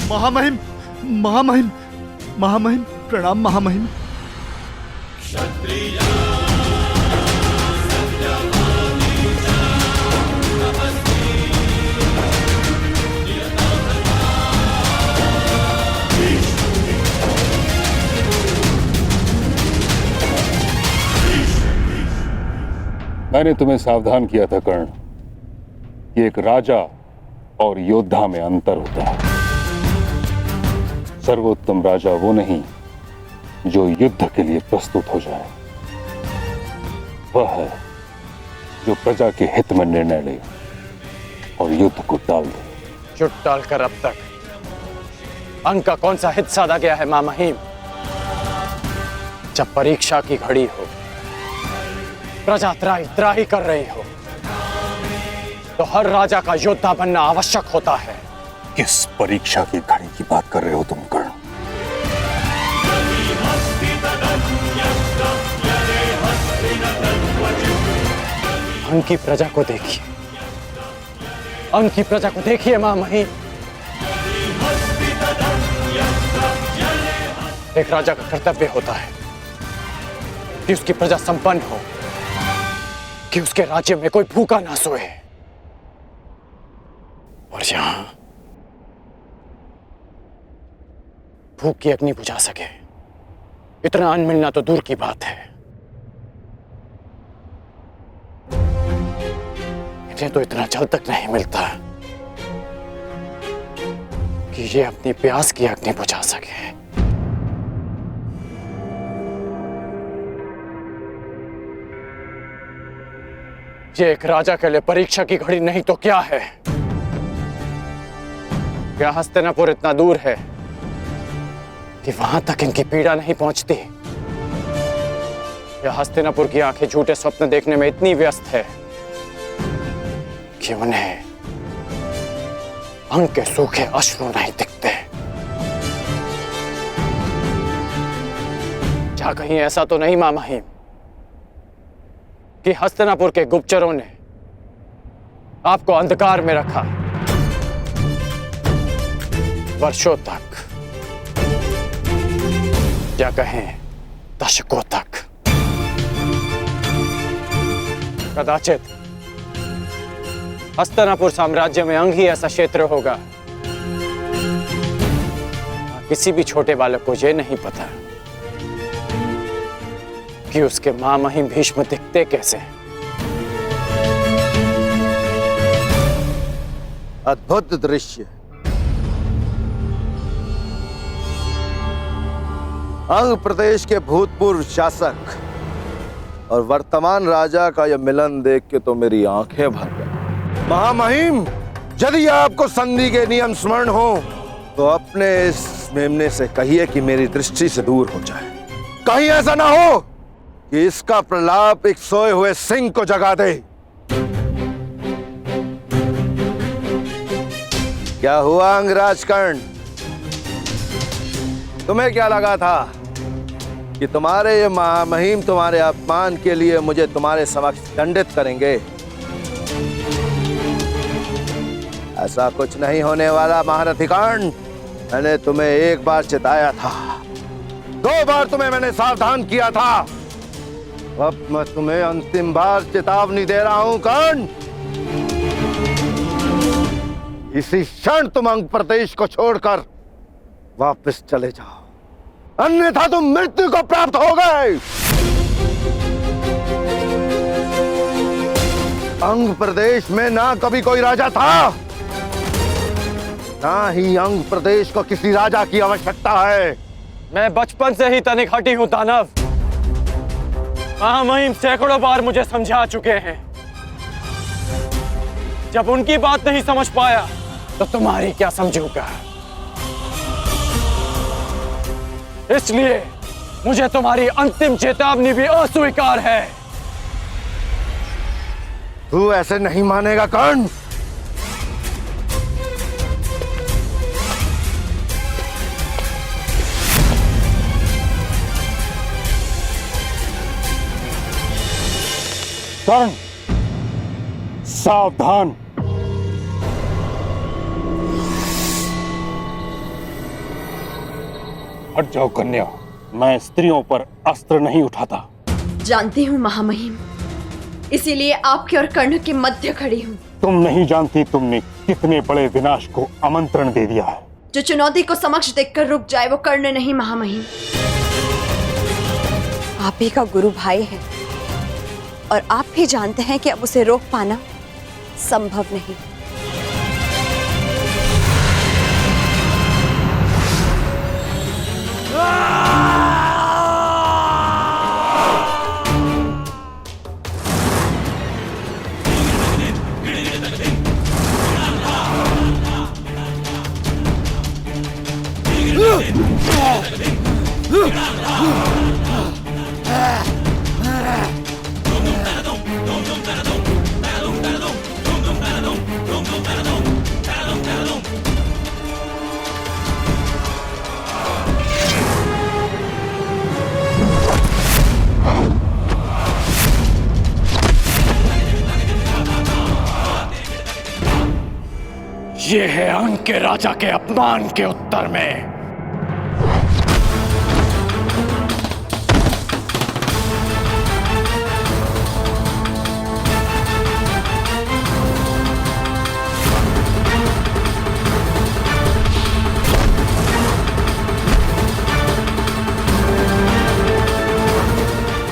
महामहिम, महामहिम, महामहिम, प्रणाम महामहिम। मैंने तुम्हें सावधान किया था कर्ण कि एक राजा और योद्धा में अंतर होता है। सर्वोत्तम राजा वो नहीं जो युद्ध के लिए प्रस्तुत हो जाए, वह है जो प्रजा के हित में निर्णय ले और युद्ध को टाल दे। युद्ध टालकर अब तक अंग का कौन सा हित साधा गया है महामहिम? जब परीक्षा की घड़ी हो, प्रजा त्राही त्राही कर रही हो, तो हर राजा का योद्धा बनना आवश्यक होता है। किस परीक्षा की घड़ी की बात कर रहे हो तुम कर्ण? अंग की प्रजा को देखिए, अंग की प्रजा को देखिए महामहिम। एक राजा का कर्तव्य होता है कि उसकी प्रजा संपन्न हो, कि उसके राज्य में कोई भूखा ना सोए। और यहां भूख की अग्नि बुझा सके इतना अन्न मिलना तो दूर की बात है। इन्हें तो इतना जल तक नहीं मिलता कि ये अपनी प्यास की अग्नि बुझा सके। ये एक राजा के लिए परीक्षा की घड़ी नहीं तो क्या है? क्या हस्तिनापुर इतना दूर है कि वहां तक इनकी पीड़ा नहीं पहुंचती? या हस्तिनापुर की आंखें झूठे स्वप्न देखने में इतनी व्यस्त है कि उन्हें अंग के सूखे अश्रु नहीं दिखते? क्या कहीं ऐसा तो नहीं महामहिम कि हस्तिनापुर के गुप्तचरों ने आपको अंधकार में रखा वर्षों तक, या कहें दशकों तक? कदाचित हस्तिनापुर साम्राज्य में अंग ही ऐसा क्षेत्र होगा, किसी भी छोटे बालक को यह नहीं पता कि उसके महामहिम भीष्म दिखते कैसे। अद्भुत दृश्य। अंग प्रदेश के भूतपूर्व शासक और वर्तमान राजा का यह मिलन देख के तो मेरी आंखें भर गई। महामहिम, यदि आपको संधि के नियम स्मरण हो तो अपने इस मेमने से कहिए कि मेरी दृष्टि से दूर हो जाए। कहीं ऐसा ना हो कि इसका प्रलाप एक सोए हुए सिंह को जगा दे। क्या हुआ अंगराज कर्ण? तुम्हें क्या लगा था कि तुम्हारे ये महामहिम तुम्हारे अपमान के लिए मुझे तुम्हारे समक्ष दंडित करेंगे? ऐसा कुछ नहीं होने वाला महारथी कर्ण। मैंने तुम्हें एक बार चिताया था, 2 बार तुम्हें मैंने सावधान किया था, अब मैं तुम्हें अंतिम बार चेतावनी दे रहा हूं कर्ण। इसी क्षण तुम अंग प्रदेश को छोड़कर वापस चले जाओ, अन्यथा तुम मृत्यु को प्राप्त हो गए। अंग प्रदेश में ना कभी कोई राजा था, ना ही अंग प्रदेश को किसी राजा की आवश्यकता है। मैं बचपन से ही तनिक हटी हूं दानव। महामहिम सैकड़ों बार मुझे समझा चुके हैं। जब उनकी बात नहीं समझ पाया तो तुम्हारी क्या समझूंगा? इसलिए मुझे तुम्हारी अंतिम चेतावनी भी अस्वीकार है। तू ऐसे नहीं मानेगा कर्ण। कर्ण, सावधान। हट जाओ कन्या, मैं स्त्रियों पर अस्त्र नहीं उठाता। जानती हूँ महामहिम, इसीलिए आपके और कर्ण के मध्य खड़ी हूँ। तुम नहीं जानती तुमने कितने बड़े विनाश को आमंत्रण दे दिया है। जो चुनौती को समक्ष देखकर रुक जाए वो कर्ण नहीं महामहिम। आप ही का गुरु भाई है और आप भी जानते हैं कि अब उसे रोक पाना संभव नहीं। ये है अंग के राजा के अपमान के उत्तर में।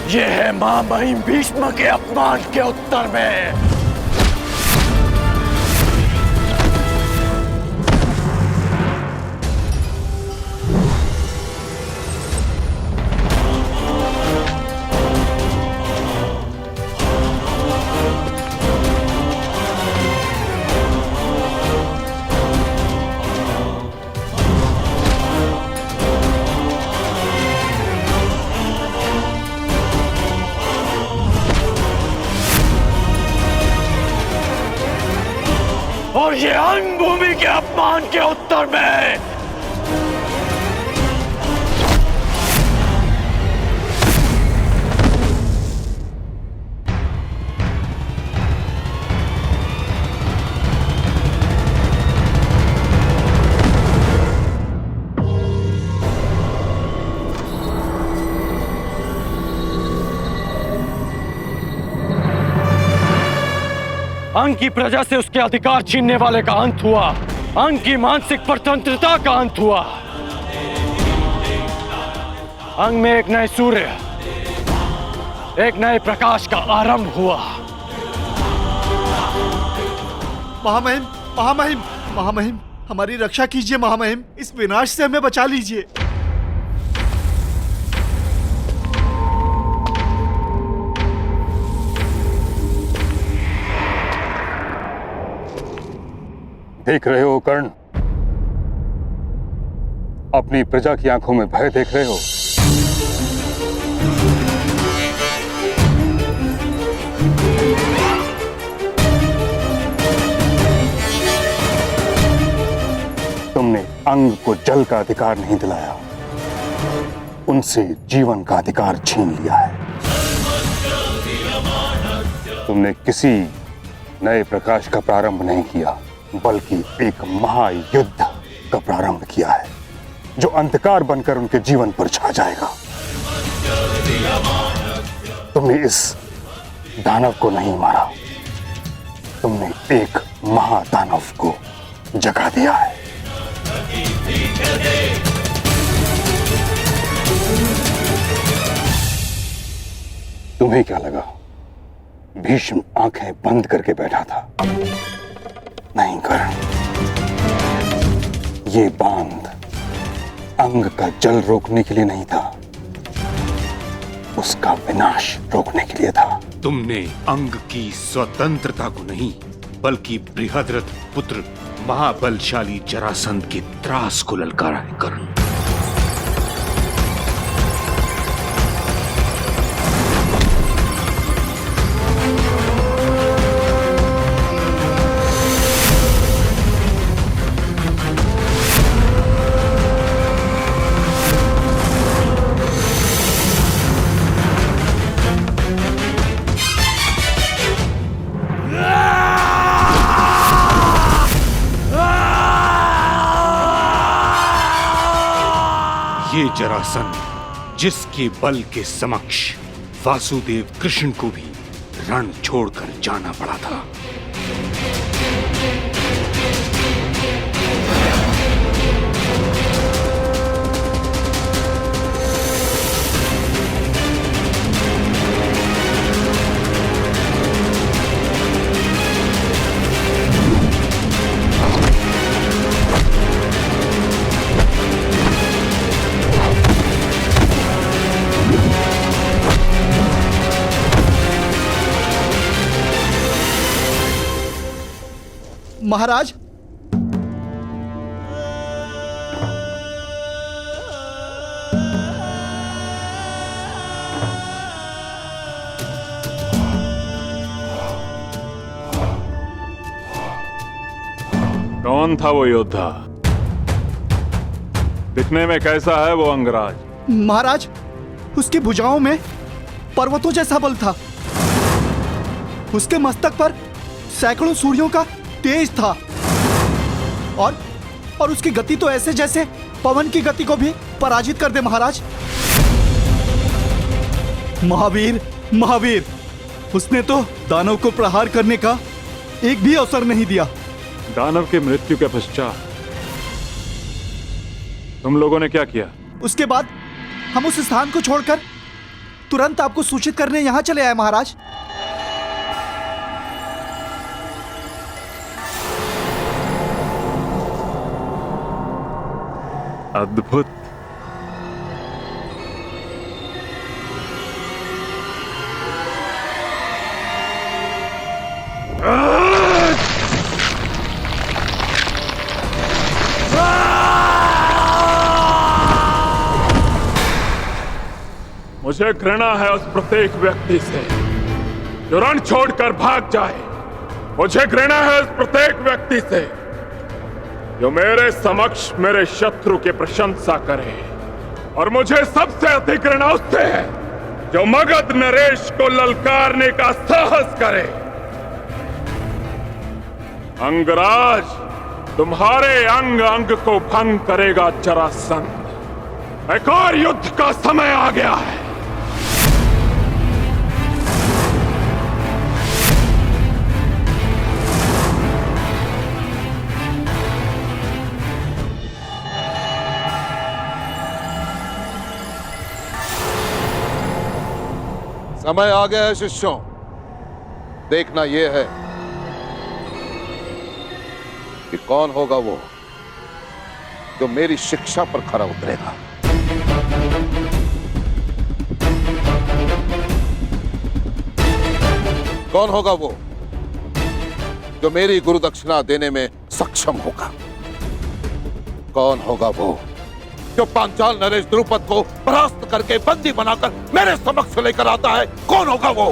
ये है महामहिम भीष्म के अपमान के उत्तर में। और ये अंग भूमि के अपमान के उत्तर में। अंग की प्रजा से उसके अधिकार छीनने वाले का अंत हुआ। अंग की मानसिक स्वतंत्रता का अंत हुआ। अंग में एक नए सूर्य, एक नए प्रकाश का आरंभ हुआ। महामहिम, महामहिम, महामहिम, हमारी रक्षा कीजिए महामहिम। इस विनाश से हमें बचा लीजिए। देख रहे हो कर्ण, अपनी प्रजा की आंखों में भय देख रहे हो। तुमने अंग को जल का अधिकार नहीं दिलाया, उनसे जीवन का अधिकार छीन लिया है। तुमने किसी नए प्रकाश का प्रारंभ नहीं किया, बल्कि एक महायुद्ध का प्रारंभ किया है जो अंधकार बनकर उनके जीवन पर छा जाएगा। तुमने इस दानव को नहीं मारा, तुमने एक महादानव को जगा दिया है। तुम्हें क्या लगा भीष्म आंखें बंद करके बैठा था? नहीं कर्ण, ये बांध अंग का जल रोकने के लिए नहीं था, उसका विनाश रोकने के लिए था। तुमने अंग की स्वतंत्रता को नहीं, बल्कि बृहद्रथ पुत्र महाबलशाली जरासंध के त्रास को ललकारा है कर्ण। ये जरासंध जिसके बल के समक्ष वासुदेव कृष्ण को भी रण छोड़कर जाना पड़ा था। महाराज, कौन था वो योद्धा? दिखने में कैसा है वो अंगराज? महाराज, उसकी भुजाओं में पर्वतों जैसा बल था। उसके मस्तक पर सैकड़ों सूर्यों का तेज था और उसकी गति तो ऐसे जैसे पवन की गति को भी पराजित कर दे। महाराज, महावीर, महावीर, उसने तो दानव को प्रहार करने का एक भी अवसर नहीं दिया। दानव की मृत्यु के पश्चात तुम लोगों ने क्या किया? उसके बाद हम उस स्थान को छोड़कर तुरंत आपको सूचित करने यहां चले आए। महाराज, अद्भुत। मुझे घृणा है उस प्रत्येक व्यक्ति से जो रण छोड़कर भाग जाए। मुझे घृणा है उस प्रत्येक व्यक्ति से जो मेरे समक्ष मेरे शत्रु की प्रशंसा करे, और मुझे सबसे अधिक घृणा उससे है जो मगध नरेश को ललकारने का साहस करे। अंगराज, तुम्हारे अंग अंग को भंग करेगा जरासंध। एक और युद्ध का समय आ गया है। समय आ गया है शिष्यों। देखना यह है कि कौन होगा वो जो मेरी शिक्षा पर खरा उतरेगा। कौन होगा वो जो मेरी गुरु दक्षिणा देने में सक्षम होगा। कौन होगा वो जो पांचाल नरेश द्रुपद को परास्त करके बंदी बनाकर मेरे समक्ष लेकर आता है। कौन होगा वो?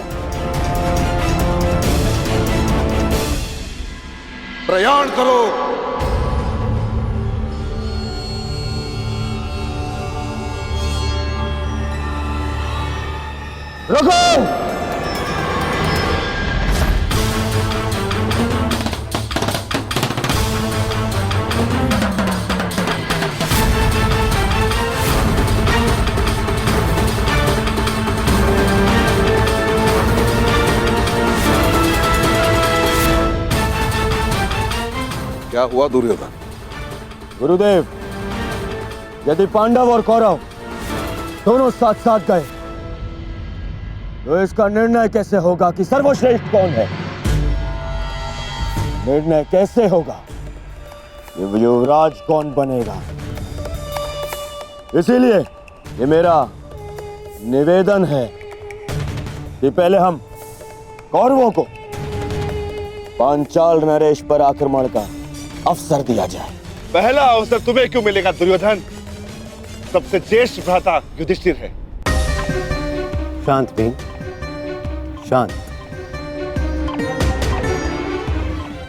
प्रयाण करो। रुको। क्या हुआ दुर्योधन? गुरुदेव, यदि पांडव और कौरव दोनों साथ साथ गए तो इसका निर्णय कैसे होगा कि सर्वश्रेष्ठ कौन है? निर्णय कैसे होगा कि युवराज कौन बनेगा? इसीलिए ये मेरा निवेदन है कि पहले हम कौरवों को पांचाल नरेश पर आक्रमण का अवसर दिया जाए। पहला अवसर तुम्हें क्यों मिलेगा दुर्योधन? सबसे ज्येष्ठ भ्राता युधिष्ठिर है। शांत भीम, शांत।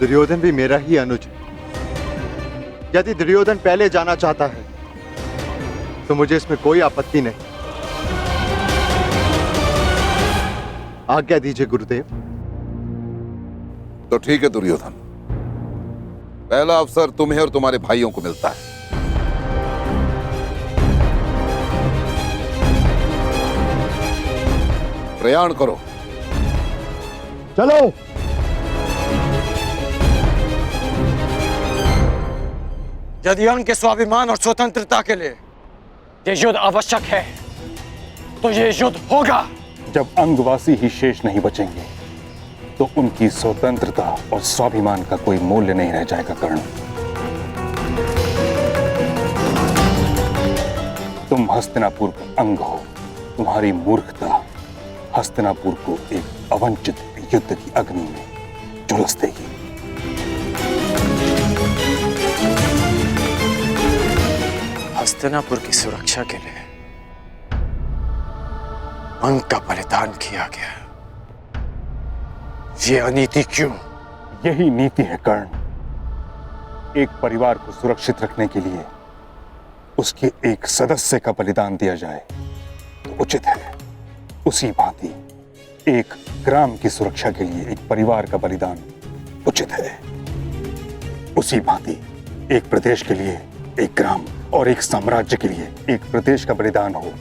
दुर्योधन भी मेरा ही अनुज है। यदि दुर्योधन पहले जाना चाहता है तो मुझे इसमें कोई आपत्ति नहीं। आज्ञा दीजिए गुरुदेव। तो ठीक है दुर्योधन, पहला अवसर तुम्हें और तुम्हारे भाइयों को मिलता है। प्रयाण करो। चलो। यदि अंग के स्वाभिमान और स्वतंत्रता के लिए ये युद्ध आवश्यक है तो ये युद्ध होगा। जब अंगवासी ही शेष नहीं बचेंगे तो उनकी स्वतंत्रता और स्वाभिमान का कोई मूल्य नहीं रह जाएगा कर्ण। तुम हस्तिनापुर का अंग हो। तुम्हारी मूर्खता हस्तिनापुर को एक अवंचित युद्ध की अग्नि में झुलस देगी। हस्तिनापुर की सुरक्षा के लिए अंग का बलिदान किया गया। ये अनीति क्यों? यही नीति है कर्ण। एक परिवार को सुरक्षित रखने के लिए उसके एक सदस्य का बलिदान दिया जाए तो उचित है। उसी भांति एक ग्राम की सुरक्षा के लिए एक परिवार का बलिदान उचित है। उसी भांति एक प्रदेश के लिए एक ग्राम और एक साम्राज्य के लिए एक प्रदेश का बलिदान हो,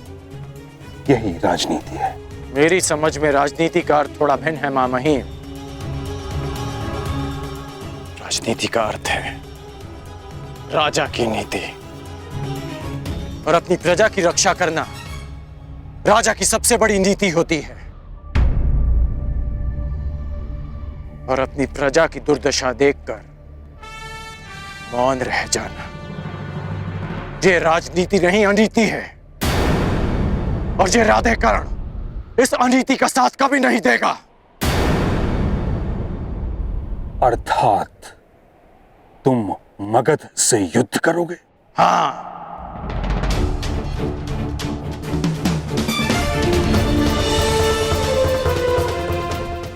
यही राजनीति है। मेरी समझ में राजनीति का अर्थ थोड़ा भिन्न है मां महिम। राजनीति का अर्थ है राजा की नीति, और अपनी प्रजा की रक्षा करना राजा की सबसे बड़ी नीति होती है। और अपनी प्रजा की दुर्दशा देखकर मौन रह जाना ये राजनीति नहीं, अनीति है। और ये राधे कर्ण इस अनीति का साथ कभी नहीं देगा। अर्थात तुम मगध से युद्ध करोगे? हाँ,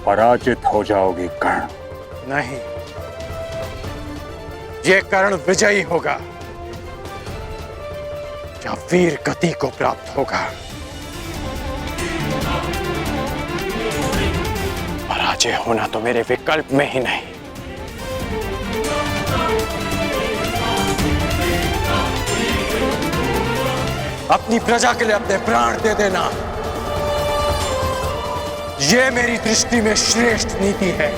पराजित हो जाओगे कर्ण। नहीं, ये कर्ण विजयी होगा या वीर गति को प्राप्त होगा। पराजय होना तो मेरे विकल्प में ही नहीं। अपनी प्रजा के लिए अपने प्राण दे देना ये मेरी दृष्टि में श्रेष्ठ नीति है।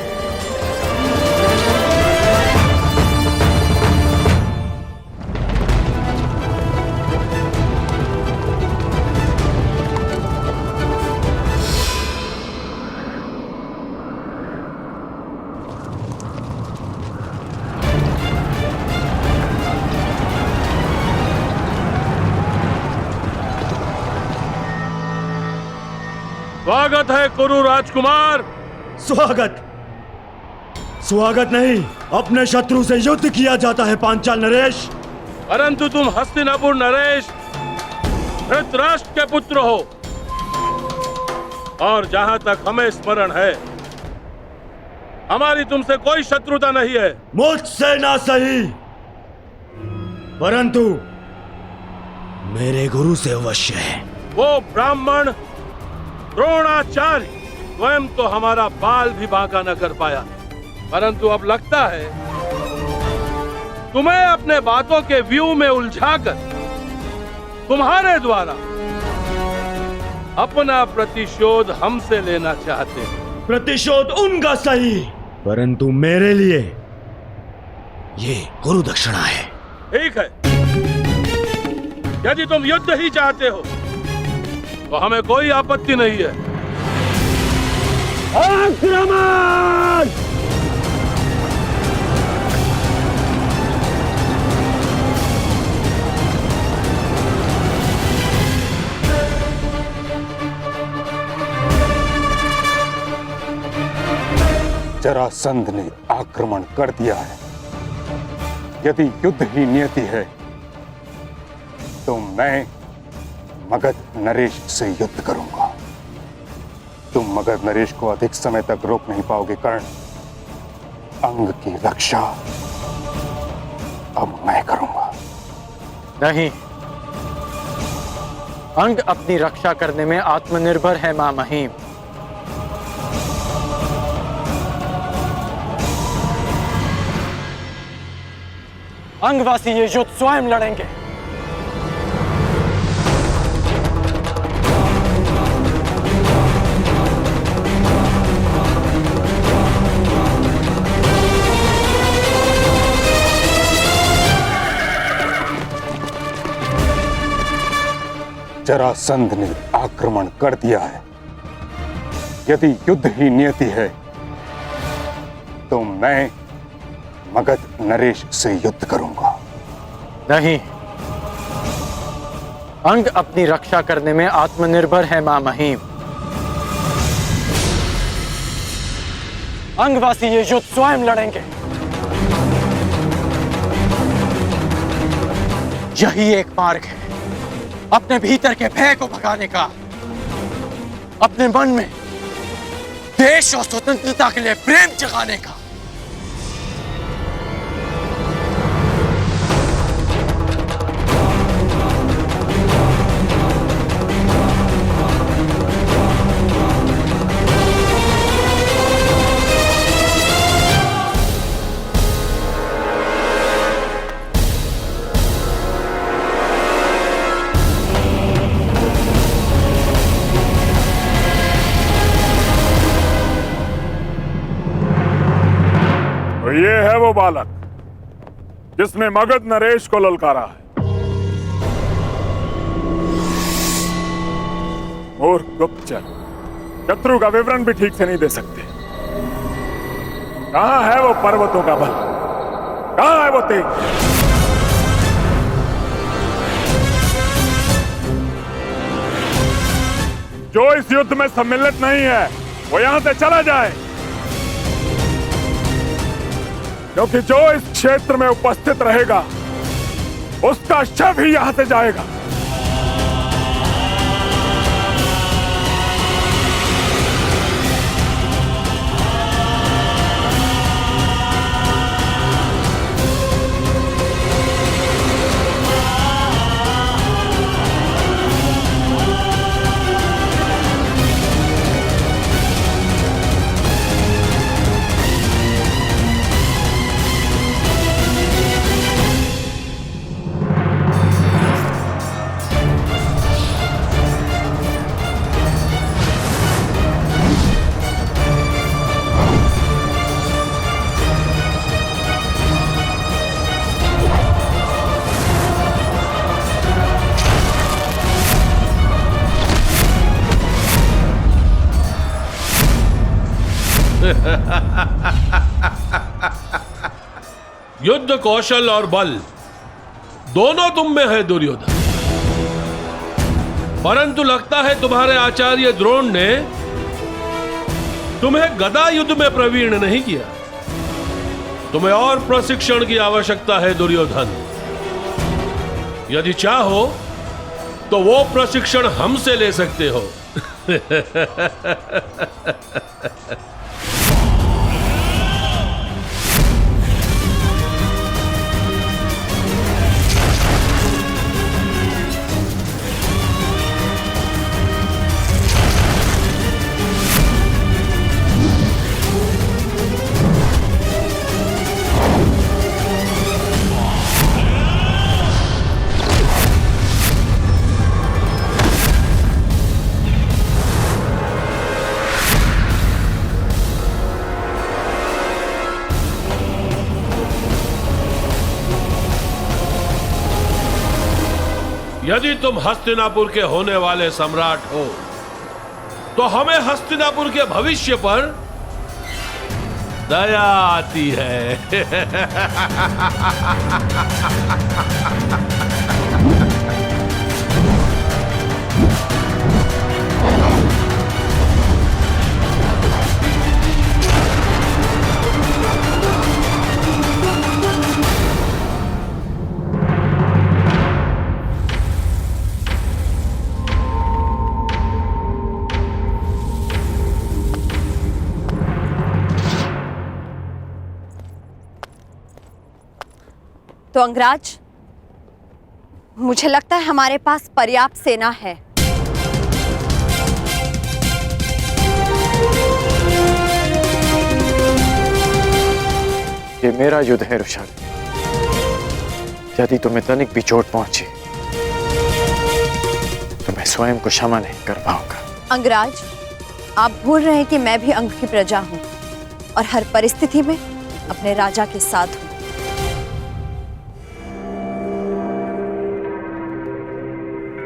स्वागत है कुरु राजकुमार। स्वागत स्वागत नहीं, अपने शत्रु से युद्ध किया जाता है पांचाल नरेश। परंतु तुम हस्तिनापुर नरेश धृतराष्ट्र के पुत्र हो, और जहां तक हमें स्मरण है हमारी तुमसे कोई शत्रुता नहीं है। मुझसे ना सही, परंतु मेरे गुरु से अवश्य है। वो ब्राह्मण द्रोणाचार्य स्वयं तो हमारा बाल भी बांका न कर पाया, परंतु अब लगता है तुम्हें अपने बातों के व्यू में उलझाकर तुम्हारे द्वारा अपना प्रतिशोध हमसे लेना चाहते हैं। प्रतिशोध उनका सही, परंतु मेरे लिए ये गुरु दक्षिणा है। ठीक है, यदि तुम युद्ध ही चाहते हो तो हमें कोई आपत्ति नहीं है। आक्रमण! जरासंध ने आक्रमण कर दिया है। यदि युद्ध ही नियति है तो मैं मगध नरेश से युद्ध करूंगा। तुम मगध नरेश को अधिक समय तक रोक नहीं पाओगे कर्ण। अंग की रक्षा अब मैं करूंगा। नहीं, अंग अपनी रक्षा करने में आत्मनिर्भर है मां महिम। अंगवासी ये युद्ध स्वयं लड़ेंगे। जरासंध ने आक्रमण कर दिया है। यदि युद्ध ही नियति है तो मैं मगध नरेश से युद्ध करूंगा। नहीं, अंग अपनी रक्षा करने में आत्मनिर्भर है मां महिम। अंगवासी ये युद्ध स्वयं लड़ेंगे। यही एक मार्ग है अपने भीतर के भय को भगाने का, अपने मन में देश और स्वतंत्रता के लिए प्रेम जगाने का। तो ये है वो बालक जिसने मगध नरेश को ललकारा है। मूर्ख गुप्तचर, शत्रु का विवरण भी ठीक से नहीं दे सकते। कहां है वो पर्वतों का बल? कहां है वो तेज? जो इस युद्ध में सम्मिलित नहीं है वो यहां से चला जाए, क्योंकि जो इस क्षेत्र में उपस्थित रहेगा उसका शव ही यहां से जाएगा। युद्ध कौशल और बल दोनों तुम में है दुर्योधन, परंतु लगता है तुम्हारे आचार्य द्रोण ने तुम्हें गदा युद्ध में प्रवीण नहीं किया। तुम्हें और प्रशिक्षण की आवश्यकता है दुर्योधन। यदि चाहो तो वो प्रशिक्षण हमसे ले सकते हो। यदि तुम हस्तिनापुर के होने वाले सम्राट हो तो हमें हस्तिनापुर के भविष्य पर दया आती है। तो अंगराज, मुझे लगता है हमारे पास पर्याप्त सेना है। ये मेरा युद्ध है ऋषभ। यदि तुम्हें तनिक भी चोट पहुंची तो मैं स्वयं को क्षमा नहीं कर पाऊंगा। अंगराज, आप भूल रहे हैं कि मैं भी अंग की प्रजा हूं और हर परिस्थिति में अपने राजा के साथ हूं।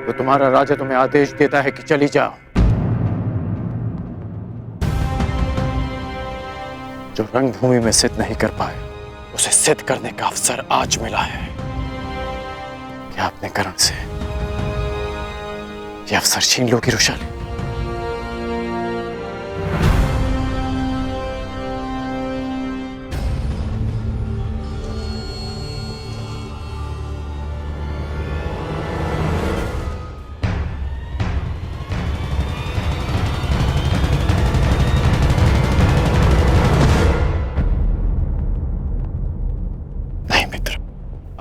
तो तुम्हारा राजा तुम्हें आदेश देता है कि चली जाओ। जो रणभूमि में सिद्ध नहीं कर पाए उसे सिद्ध करने का अवसर आज मिला है। क्या अपने कर्ण से यह अवसर छीन लोगी रुशाली?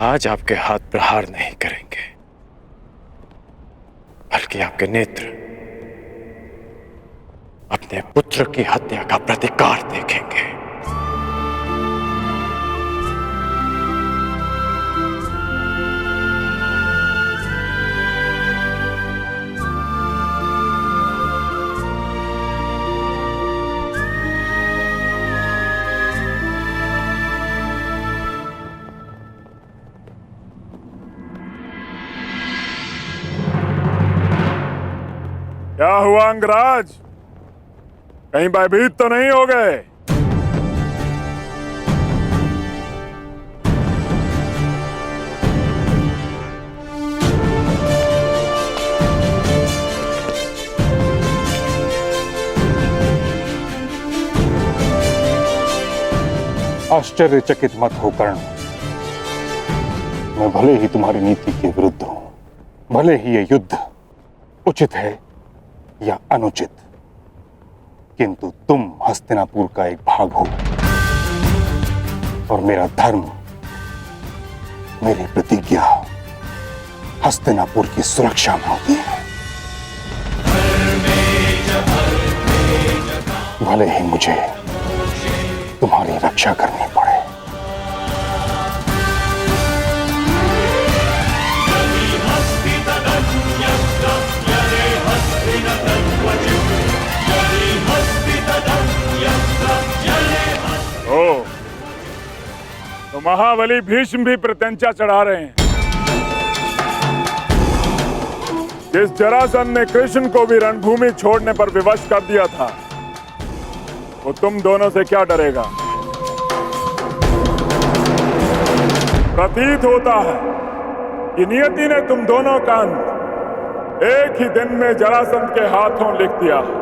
आज आपके हाथ प्रहार नहीं करेंगे, बल्कि आपके नेत्र अपने पुत्र की हत्या का प्रतिकार देखेंगे। क्या हुआ अंगराज, कहीं भयभीत तो नहीं हो गए? आश्चर्यचकित मत हो कर्ण। मैं भले ही तुम्हारी नीति के विरुद्ध हूं, भले ही यह युद्ध उचित है या अनुचित, किंतु तुम हस्तिनापुर का एक भाग हो और मेरा धर्म, मेरी प्रतिज्ञा हस्तिनापुर की सुरक्षा में होती है। भले ही मुझे तुम्हारी रक्षा करनी पड़े। तो महाबली भीष्म भी प्रत्यंचा चढ़ा रहे हैं। जिस जरासंध ने कृष्ण को भी रणभूमि छोड़ने पर विवश कर दिया था, वो तुम दोनों से क्या डरेगा? प्रतीत होता है कि नियति ने तुम दोनों का अंत एक ही दिन में जरासंध के हाथों लिख दिया है।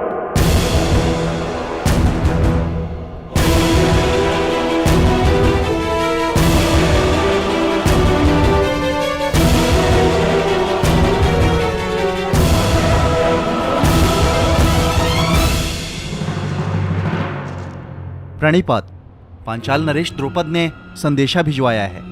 प्रणिपात, पांचाल नरेश द्रौपद ने संदेशा भिजवाया है।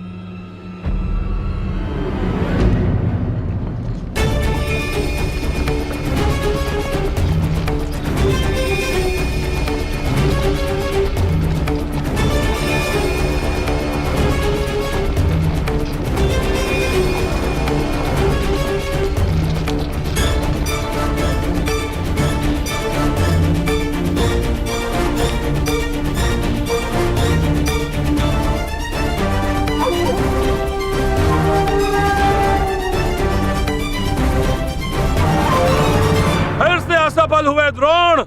असफल हुए द्रोण।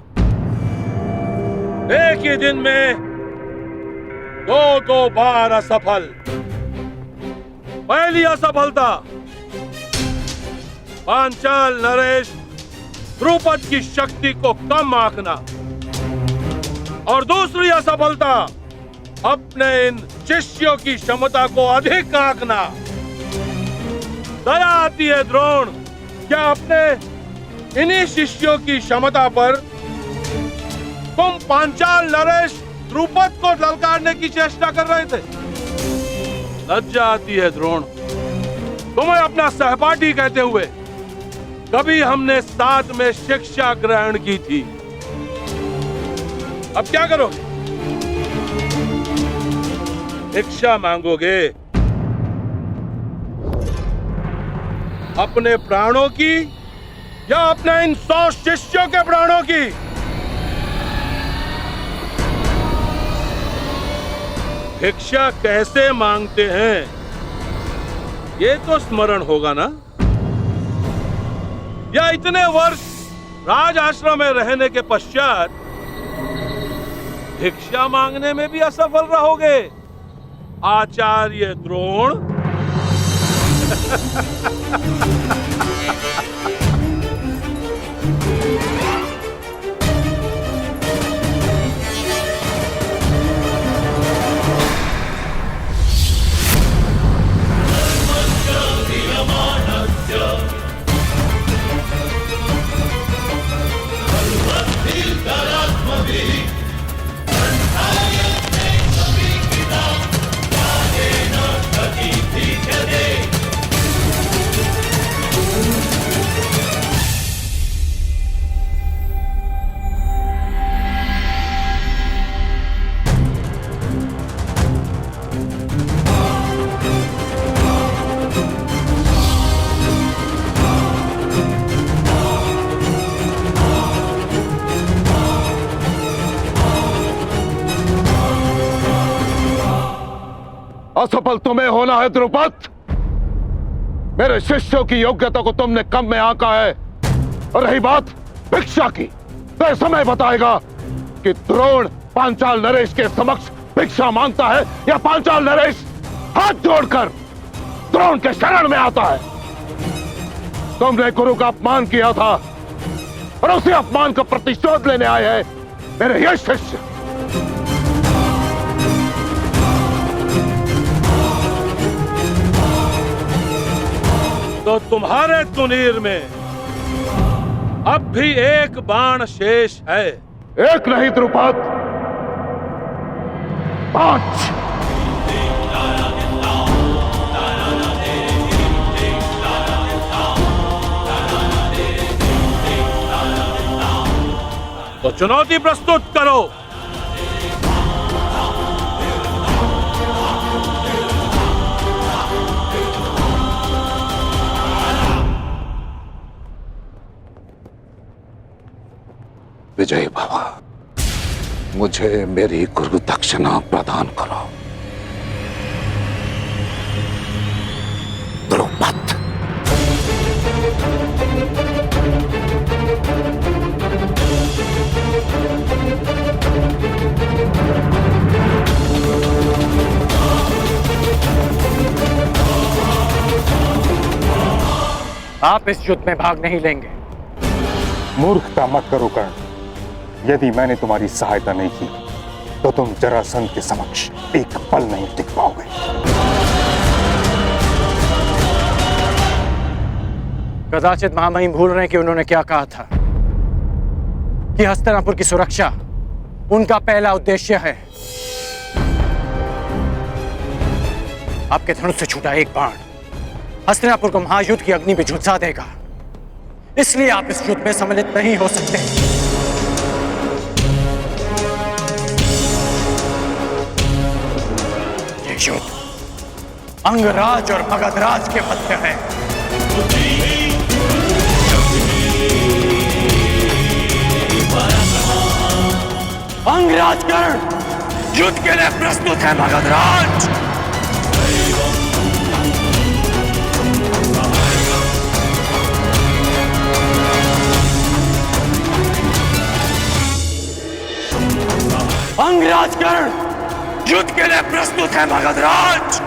एक ही दिन में दो बार असफल। पहली असफलता पांचाल नरेश द्रुपद की शक्ति को कम आंकना, और दूसरी असफलता अपने इन शिष्यों की क्षमता को अधिक आंकना। दया आती है द्रोण, क्या अपने इन्हीं शिष्यों की क्षमता पर तुम पांचाल नरेश द्रुपद को ललकारने की चेष्टा कर रहे थे? लज्जा आती है द्रोण, तुम्हें अपना सहपाठी कहते हुए। कभी हमने साथ में शिक्षा ग्रहण की थी, अब क्या करोगे? भिक्षा मांगोगे? अपने प्राणों की या अपने इन 100 शिष्यों के प्राणों की? भिक्षा कैसे मांगते हैं ये तो स्मरण होगा ना? या इतने वर्ष राज आश्रम में रहने के पश्चात भिक्षा मांगने में भी असफल रहोगे आचार्य द्रोण? असफल तुम्हें होना है द्रुपद। मेरे शिष्यों की योग्यता को तुमने कम में आंका है। और रही बात भिक्षा की, तो समय बताएगा कि द्रोण पांचाल नरेश के समक्ष भिक्षा मांगता है या पांचाल नरेश हाथ जोड़कर द्रोण के शरण में आता है। तुमने गुरु का अपमान किया था और उसी अपमान का प्रतिशोध लेने आए हैं मेरे ये शिष्य। तो तुम्हारे तुनीर में अब भी एक बाण शेष है। एक नहीं द्रुपद, 5। तो चुनौती प्रस्तुत करो। विजय बाबा, मुझे मेरी गुरु दक्षिणा प्रदान करो। द्रुपद। आप इस युद्ध में भाग नहीं लेंगे। मूर्खता मत करो कर्ण। यदि मैंने तुम्हारी सहायता नहीं की तो तुम जरासंध के समक्ष एक पल नहीं टिक पाओगे। कदाचित महामहिम भूल रहे हैं कि उन्होंने क्या कहा था कि हस्तिनापुर की सुरक्षा उनका पहला उद्देश्य है। आपके धनुष से छूटा एक बाण हस्तिनापुर को महायुद्ध की अग्नि में झुलसा देगा। इसलिए आप इस युद्ध में सम्मिलित नहीं हो सकते। ये युद्ध अंगराज और मगधराज के मध्य है। अंगराज कर्ण युद्ध के लिए प्रस्तुत है। मगधराज अंगराज कर्ण युद्ध के लिए प्रस्तुत है। मगधराज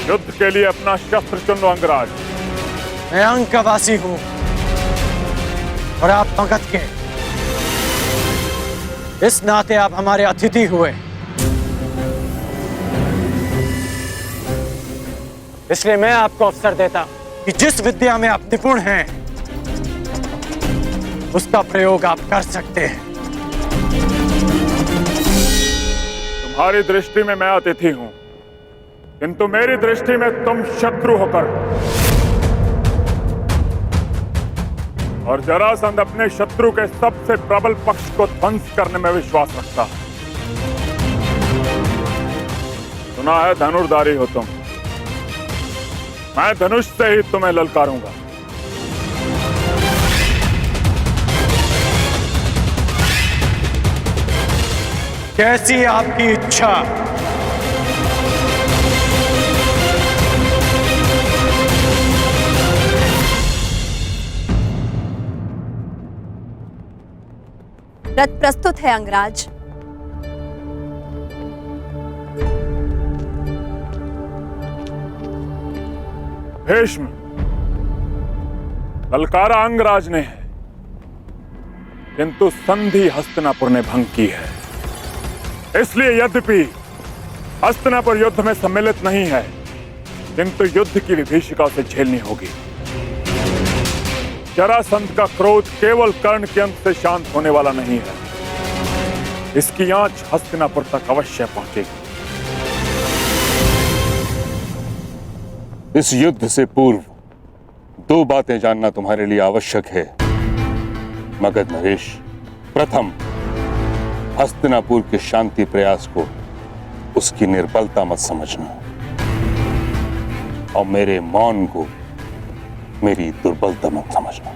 युद्ध के लिए अपना शस्त्र चुन लो अंगराज। मैं अंक का वासी हूं और आप मगध के। इस नाते आप हमारे अतिथि हुए, इसलिए मैं आपको अवसर देता कि जिस विद्या में आप निपुण हैं उसका प्रयोग आप कर सकते हैं। तुम्हारी दृष्टि में मैं अतिथि हूं, किंतु मेरी दृष्टि में तुम शत्रु होकर, और जरासंध अपने शत्रु के सबसे प्रबल पक्ष को ध्वंस करने में विश्वास रखता है। सुना है धनुर्धारी हो तुम, मैं धनुष से ही तुम्हें ललकारूंगा। कैसी आपकी इच्छा। रथ प्रस्तुत है अंगराज। भीष्म, ललकारा अंगराज ने है, किंतु संधि हस्तिनापुर ने भंग की है। इसलिए यद्यपि हस्तिनापुर युद्ध में सम्मिलित नहीं है, किंतु युद्ध की विभीषिका उसे झेलनी होगी। जरासंध का क्रोध केवल कर्ण के अंत से शांत होने वाला नहीं है, इसकी आंच हस्तिनापुर तक अवश्य पहुंचेगी। इस युद्ध से पूर्व दो बातें जानना तुम्हारे लिए आवश्यक है मगध नरेश। प्रथम, हस्तिनापुर के शांति प्रयास को उसकी निर्बलता मत समझना, और मेरे मौन को मेरी दुर्बलता मत समझना।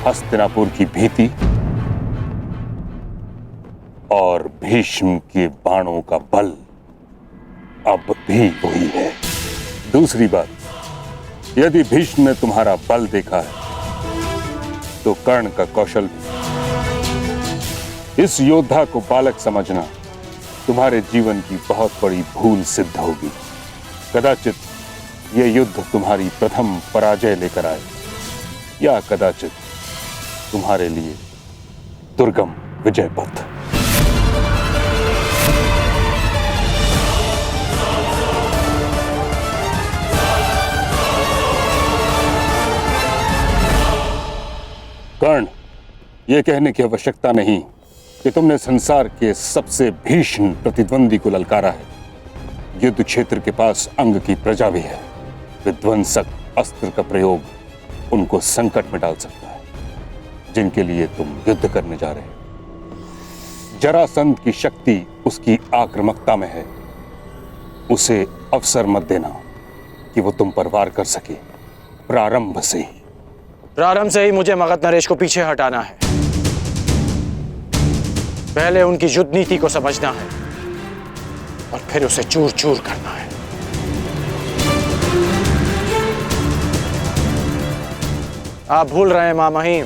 हस्तिनापुर की भीति और भीष्म के बाणों का बल अब भी वही है। दूसरी बात, यदि भीष्म ने तुम्हारा बल देखा है तो कर्ण का कौशल भी। इस योद्धा को बालक समझना तुम्हारे जीवन की बहुत बड़ी भूल सिद्ध होगी। कदाचित यह युद्ध तुम्हारी प्रथम पराजय लेकर आए, या कदाचित तुम्हारे लिए दुर्गम विजय पथ। कर्ण, यह कहने की आवश्यकता नहीं कि तुमने संसार के सबसे भीषण प्रतिद्वंदी को ललकारा है। युद्ध क्षेत्र के पास अंग की प्रजा भी है। विध्वंसक अस्त्र का प्रयोग उनको संकट में डाल सकता है जिनके लिए तुम युद्ध करने जा रहे हो। जरासंध की शक्ति उसकी आक्रामकता में है। उसे अवसर मत देना कि वो तुम पर वार कर सके। प्रारंभ से ही मुझे मगध नरेश को पीछे हटाना है। पहले उनकी युद्ध नीति को समझना है और फिर उसे चूर चूर करना है। आप भूल रहे हैं मामहीम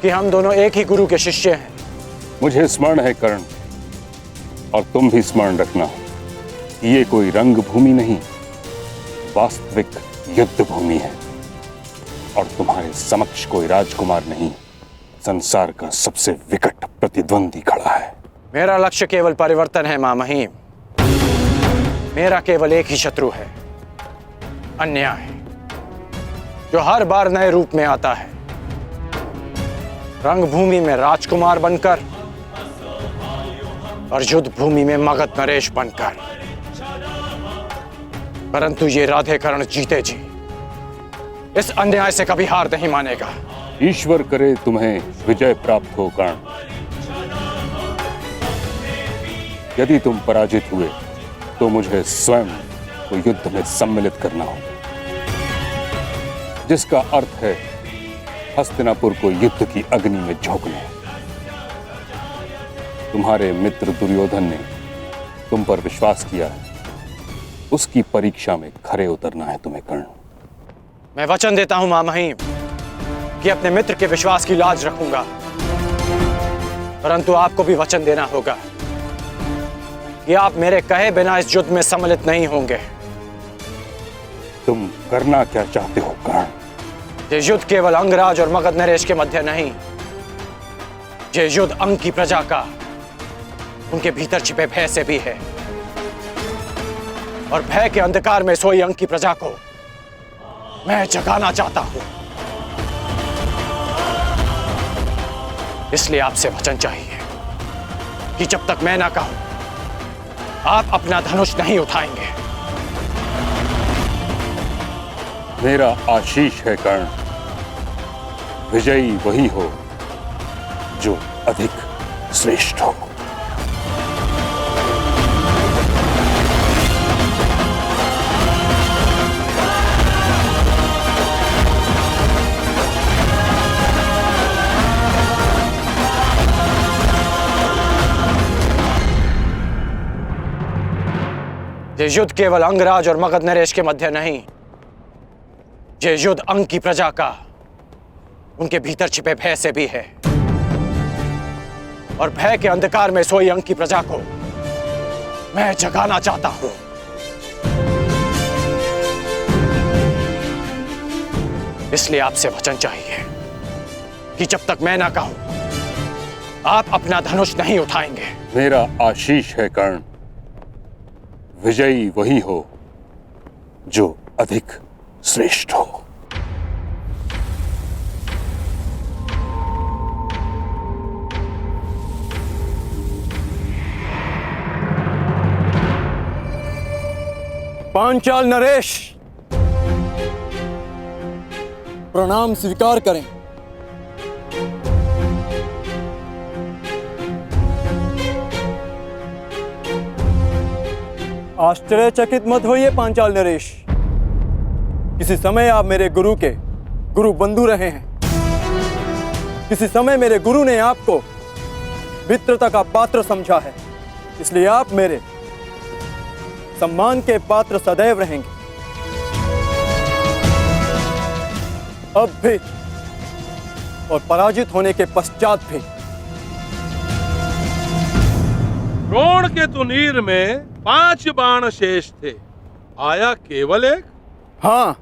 कि हम दोनों एक ही गुरु के शिष्य हैं। मुझे स्मरण है कर्ण, और तुम भी स्मरण रखना कि ये कोई रंग भूमि नहीं, वास्तविक युद्ध भूमि है, और तुम्हारे समक्ष कोई राजकुमार नहीं, संसार का सबसे विकट प्रतिद्वंदी खड़ा है। मेरा लक्ष्य केवल परिवर्तन है मामहीम। मेरा केवल एक ही शत्रु है, अन्याय, जो हर बार नए रूप में आता है। रंगभूमि में राजकुमार बनकर और युद्ध भूमि में मगध नरेश बनकर। परंतु ये राधेकर्ण जीते जी इस अन्याय से कभी हार नहीं मानेगा। ईश्वर करे तुम्हें विजय प्राप्त हो कर्ण। यदि तुम पराजित हुए तो मुझे स्वयं को युद्ध में सम्मिलित करना होगा, जिसका अर्थ है हस्तिनापुर को युद्ध की अग्नि में झोंकना। तुम्हारे मित्र दुर्योधन ने तुम पर विश्वास किया है, उसकी परीक्षा में खरे उतरना है तुम्हें कर्ण। मैं वचन देता हूं मामहीम कि अपने मित्र के विश्वास की लाज रखूंगा, परंतु आपको भी वचन देना होगा कि आप मेरे कहे बिना इस युद्ध में सम्मिलित नहीं होंगे। तुम करना क्या चाहते हो कर्ण? ये युद्ध केवल अंगराज और मगध नरेश के मध्य नहीं, ये युद्ध अंग की प्रजा का, उनके भीतर छिपे भय से भी है। और भय के अंधकार में सोई अंग की प्रजा को मैं जगाना चाहता हूं। इसलिए आपसे वचन चाहिए कि जब तक मैं ना कहूं आप अपना धनुष नहीं उठाएंगे। मेरा आशीष है कर्ण, विजयी वही हो जो अधिक श्रेष्ठ हो। ये युद्ध केवल अंगराज और मगध नरेश के मध्य नहीं, ये युद्ध अंग की प्रजा का उनके भीतर छिपे भय से भी है। और भय के अंधकार में सोई अंग की प्रजा को मैं जगाना चाहता हूं। इसलिए आपसे वचन चाहिए कि जब तक मैं ना कहूं आप अपना धनुष नहीं उठाएंगे। मेरा आशीष है कर्ण, विजयी वही हो जो अधिक श्रेष्ठ हो। पांचाल नरेश, प्रणाम स्वीकार करें। आश्चर्यचकित मत होइए पांचाल नरेश, किसी समय आप मेरे गुरु के गुरु बंधु रहे हैं। किसी समय मेरे गुरु ने आपको मित्रता का पात्र समझा है, इसलिए आप मेरे सम्मान के पात्र सदैव रहेंगे। अब भी और पराजित होने के पश्चात भी। द्रोण के तुनीर में 5 बाण शेष थे, आया केवल एक। हाँ,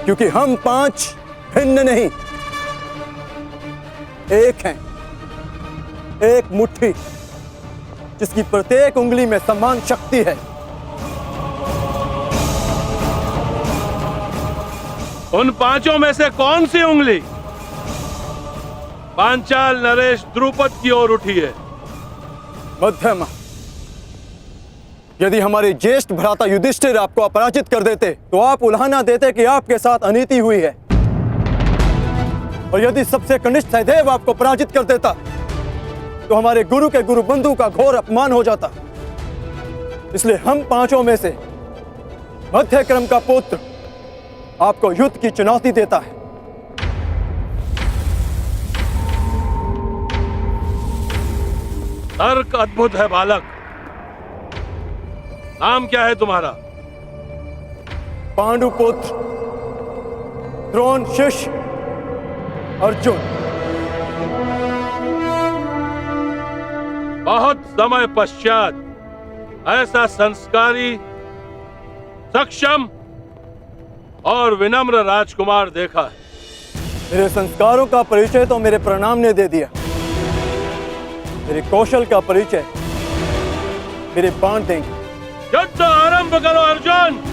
क्योंकि हम 5 भिन्न नहीं, एक हैं, एक मुट्ठी जिसकी प्रत्येक उंगली में समान शक्ति है। उन 5 में से कौन सी उंगली पांचाल नरेश द्रुपद की ओर उठी है? मध्यमा। यदि हमारे ज्येष्ठ भ्राता युधिष्ठिर आपको अपराजित कर देते तो आप उल्हाना देते कि आपके साथ अनीति हुई है, और यदि सबसे कनिष्ठ सहदेव आपको पराजित कर देता तो हमारे गुरु के गुरु बंधु का घोर अपमान हो जाता। इसलिए हम 5 में से मध्य क्रम का पुत्र आपको युद्ध की चुनौती देता है। तर्क अद्भुत है बालक। नाम क्या है तुम्हारा? पांडुपुत्र द्रोण शिष्य अर्जुन। बहुत समय पश्चात ऐसा संस्कारी, सक्षम और विनम्र राजकुमार देखा है। मेरे संस्कारों का परिचय तो मेरे प्रणाम ने दे दिया, मेरे कौशल का परिचय मेरे बाण देंगे। युद्ध आरंभ करो अर्जुन।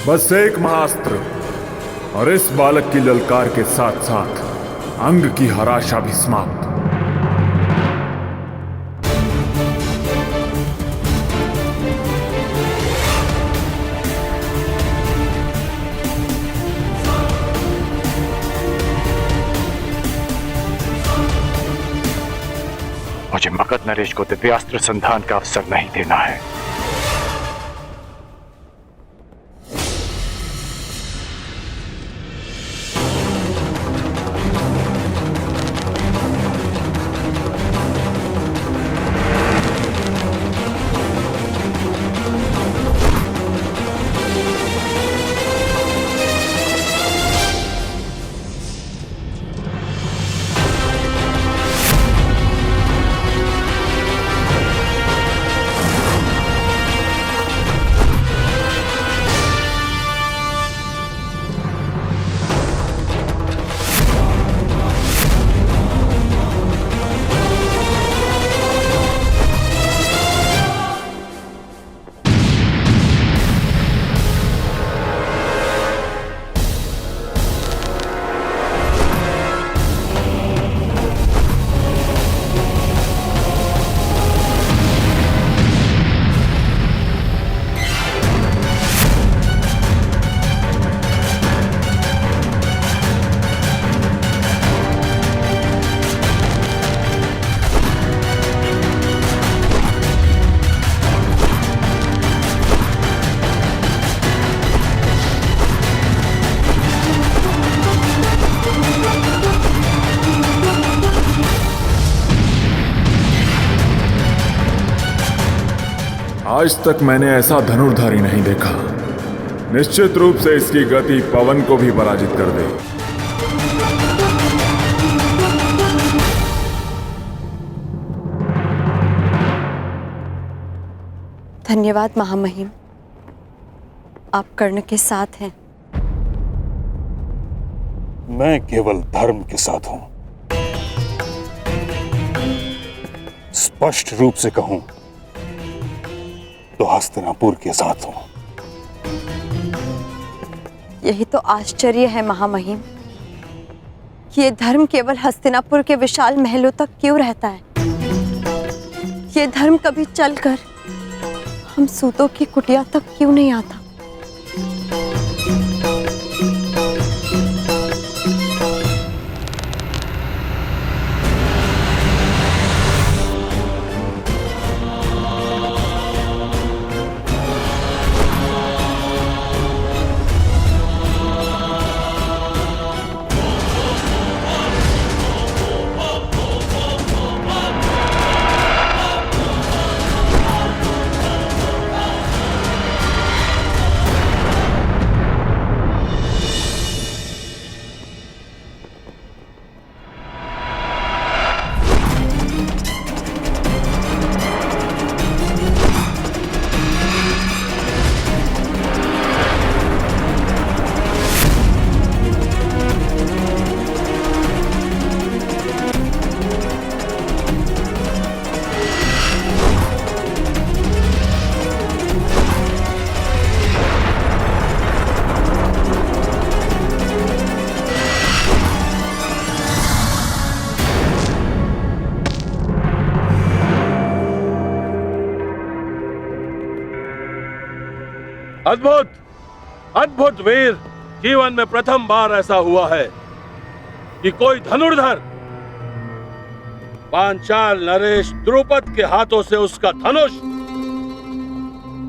बस एक महाअस्त्र और इस बालक की ललकार के साथ साथ अंग की हर आशा भी समाप्त। मुझे भगत नरेश को दिव्यास्त्र संधान का अवसर नहीं देना है। आज तक मैंने ऐसा धनुर्धारी नहीं देखा। निश्चित रूप से इसकी गति पवन को भी पराजित कर दे। धन्यवाद महामहिम, आप कर्ण के साथ हैं। मैं केवल धर्म के साथ हूं। स्पष्ट रूप से कहूं तो हस्तिनापुर के साथ हूं। यही तो आश्चर्य है महामहिम, ये धर्म केवल हस्तिनापुर के विशाल महलों तक क्यों रहता है? ये धर्म कभी चलकर हम सूतों की कुटिया तक क्यों नहीं आता? अद्भुत, अद्भुत वीर। जीवन में प्रथम बार ऐसा हुआ है कि कोई धनुर्धर पांचाल नरेश द्रुपद के हाथों से उसका धनुष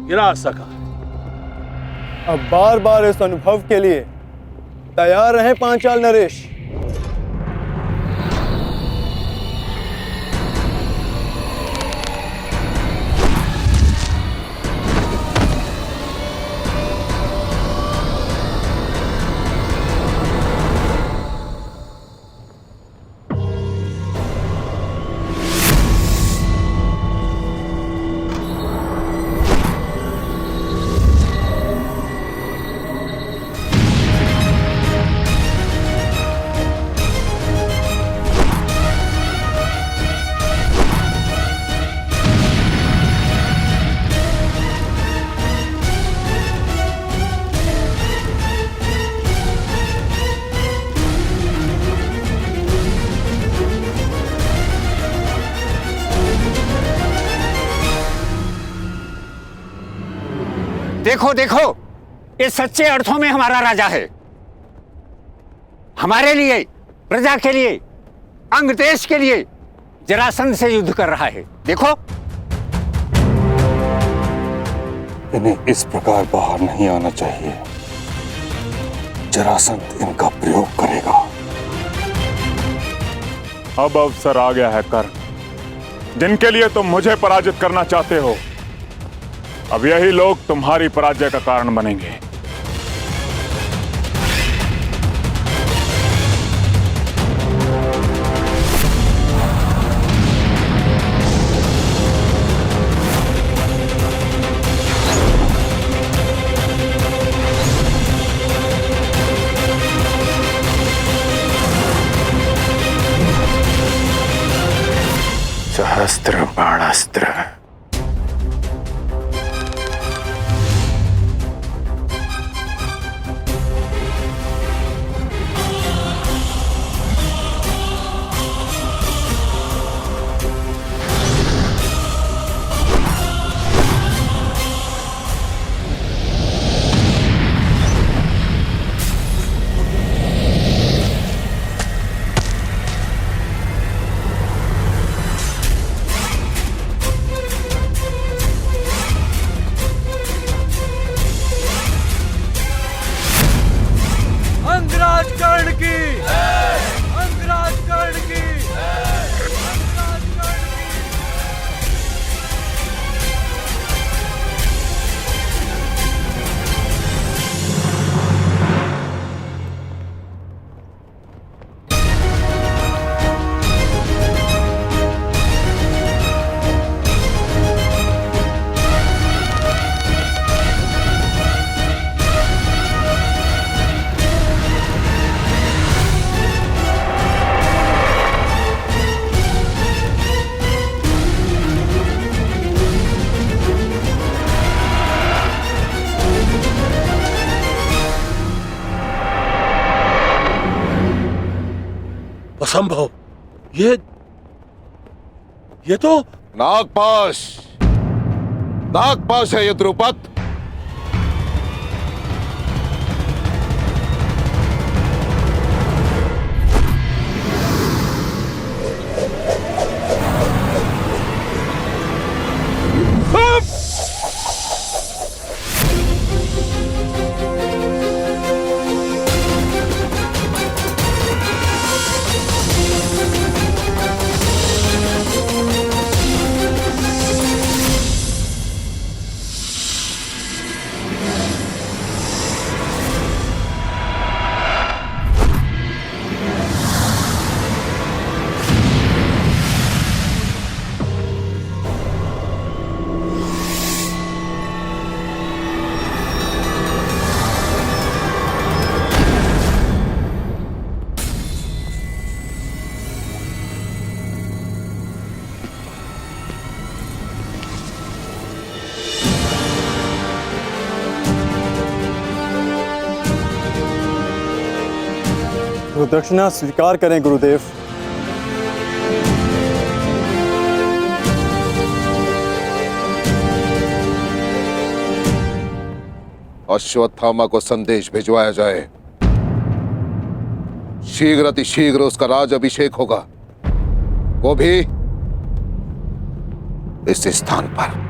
गिरा सका। अब बार बार इस अनुभव के लिए तैयार रहें पांचाल नरेश। देखो देखो, ये सच्चे अर्थों में हमारा राजा है। हमारे लिए, प्रजा के लिए, अंग देश के लिए जरासंध से युद्ध कर रहा है। देखो, इन्हें इस प्रकार बाहर नहीं आना चाहिए। जरासंध इनका प्रयोग करेगा। अब अवसर आ गया है कर्ण, जिनके लिए तुम मुझे पराजित करना चाहते हो। अब यही लोग तुम्हारी पराजय का कारण बनेंगे। सहस्त्र बाणास्त्र। अंगराज कर्ण की, अंगराज कर्ण की, अंगराज कर्ण की। असंभव। ये तो नागपाश, नागपाश है ये द्रुपद। दक्षिणा स्वीकार करें गुरुदेव। अश्वत्थामा को संदेश भिजवाया जाए। शीघ्र अतिशीघ्र उसका राज अभिषेक होगा, वो भी इस स्थान पर।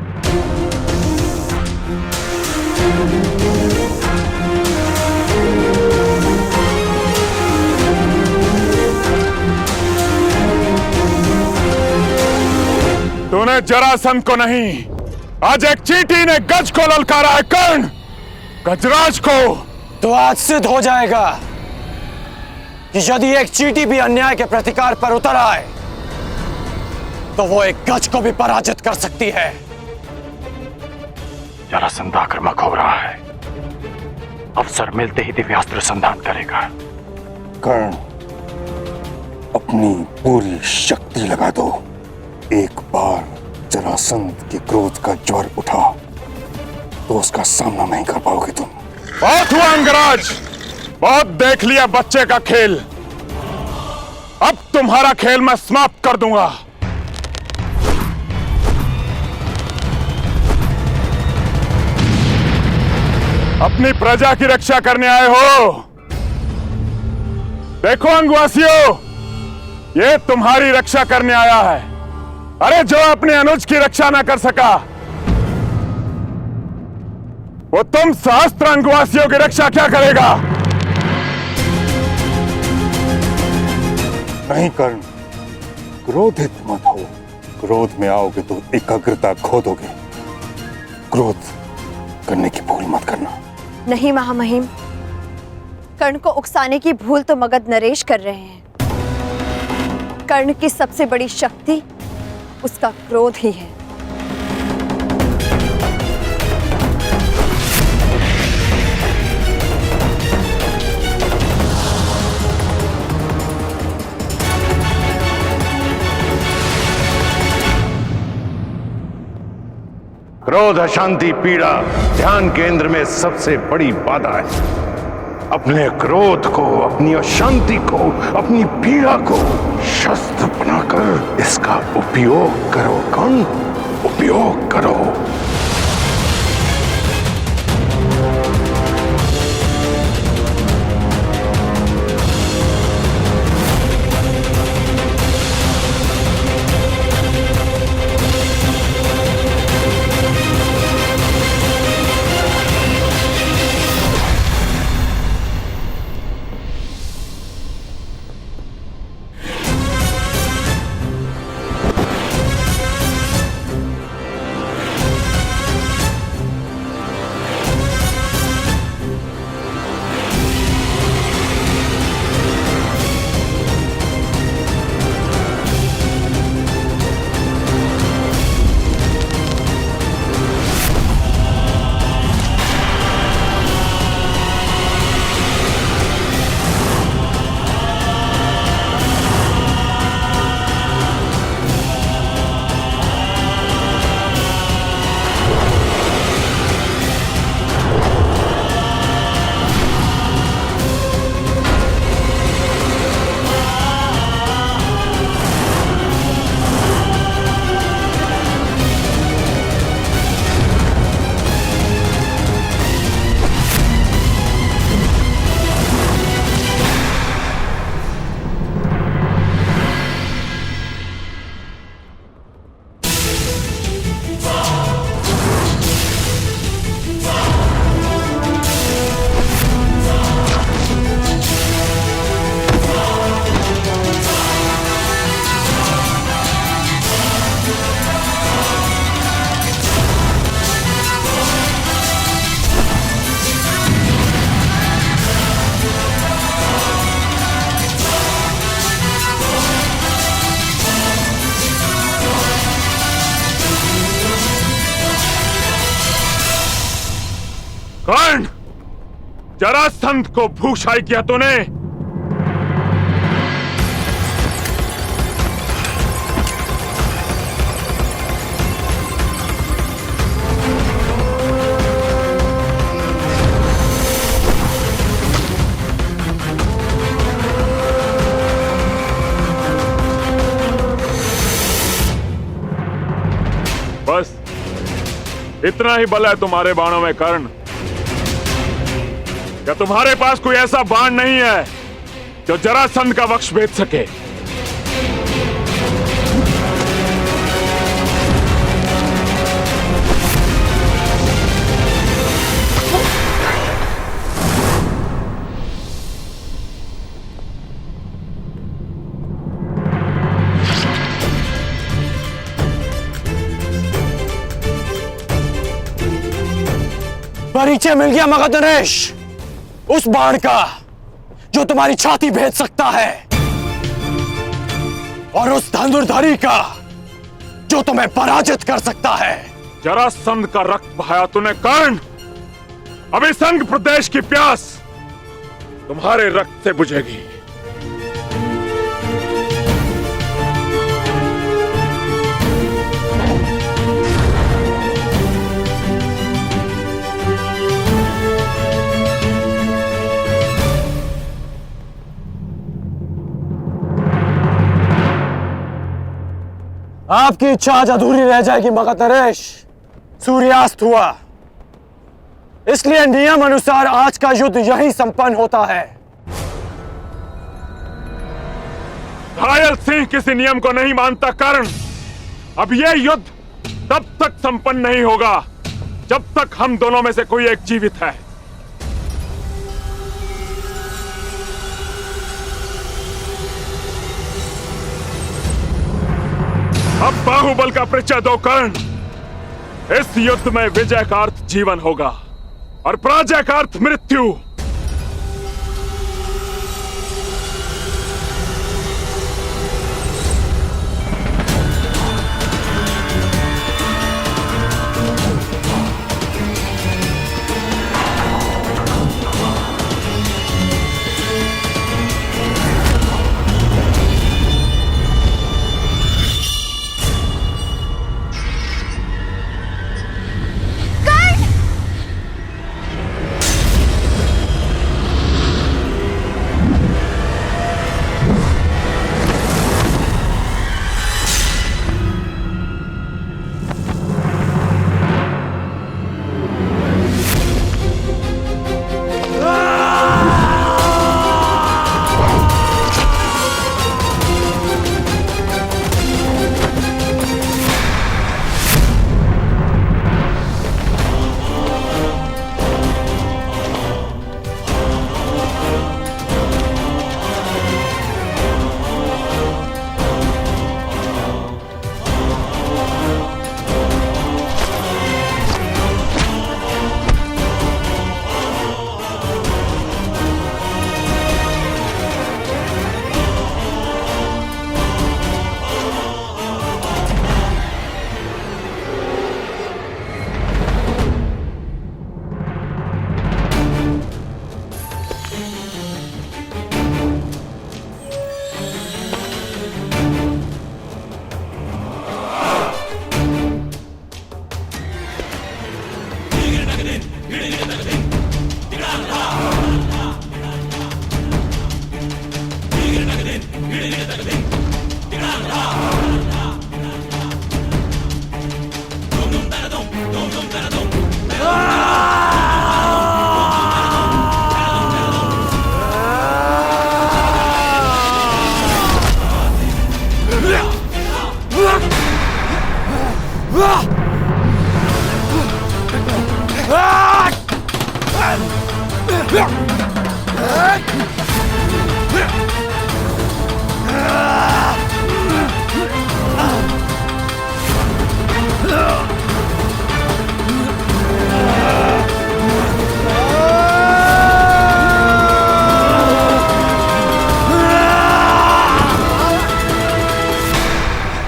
तूने जरासंध को नहीं, आज एक चींटी ने गज को ललकारा है कर्ण, गजराज को। तो आज सिद्ध हो जाएगा कि यदि एक चींटी भी अन्याय के प्रतिकार पर उतर आए तो वो एक गज को भी पराजित कर सकती है। जरासंध आक्रामक हो रहा है, अवसर मिलते ही दिव्यास्त्र संधान करेगा। कर्ण, अपनी पूरी शक्ति लगा दो। एक बार जरासंध के क्रोध का ज्वर उठा तो उसका सामना नहीं कर पाओगे तुम। बहुत हुआ अंगराज, बहुत देख लिया बच्चे का खेल। अब तुम्हारा खेल मैं समाप्त कर दूंगा। अपनी प्रजा की रक्षा करने आए हो। देखो अंगवासियों, ये तुम्हारी रक्षा करने आया है। अरे जो अपने अनुज की रक्षा ना कर सका, वो तुम सहस्त्रांगवासियों की रक्षा क्या करेगा? नहीं कर्ण, क्रोधित मत हो। क्रोध में आओगे तो एकाग्रता खो दोगे। क्रोध करने की भूल मत करना। नहीं महामहिम, कर्ण को उकसाने की भूल तो मगध नरेश कर रहे हैं। कर्ण की सबसे बड़ी शक्ति उसका क्रोध ही है। क्रोध, अशांति, पीड़ा ध्यान केंद्र में सबसे बड़ी बाधा है। अपने क्रोध को, अपनी अशांति को, अपनी पीड़ा को शस्त्र बनाकर इसका उपयोग करो कर्ण, उपयोग करो। कर्ण, जरासंध को भूषाई किया तूने। बस इतना ही बल है तुम्हारे बाणों में कर्ण। क्या तुम्हारे पास कोई ऐसा बाण नहीं है जो जरासंध का वक्ष भेद सके? परिचय मिल गया मगध नरेश, उस बाण का जो तुम्हारी छाती भेद सकता है, और उस धनुर्धारी का जो तुम्हें पराजित कर सकता है। जरासंध का रक्त बहाया तूने कर्ण। अभी संग प्रदेश की प्यास तुम्हारे रक्त से बुझेगी। आपकी इच्छा आज अधूरी रह जाएगी मगध नरेश। सूर्यास्त हुआ, इसलिए नियम अनुसार आज का युद्ध यहीं संपन्न होता है। घायल सिंह किसी नियम को नहीं मानता कर्ण। अब यह युद्ध तब तक संपन्न नहीं होगा जब तक हम दोनों में से कोई एक जीवित है। अब बाहुबल का परिचय दो कर्ण। इस युद्ध में विजय का अर्थ जीवन होगा और पराजय का अर्थ मृत्यु।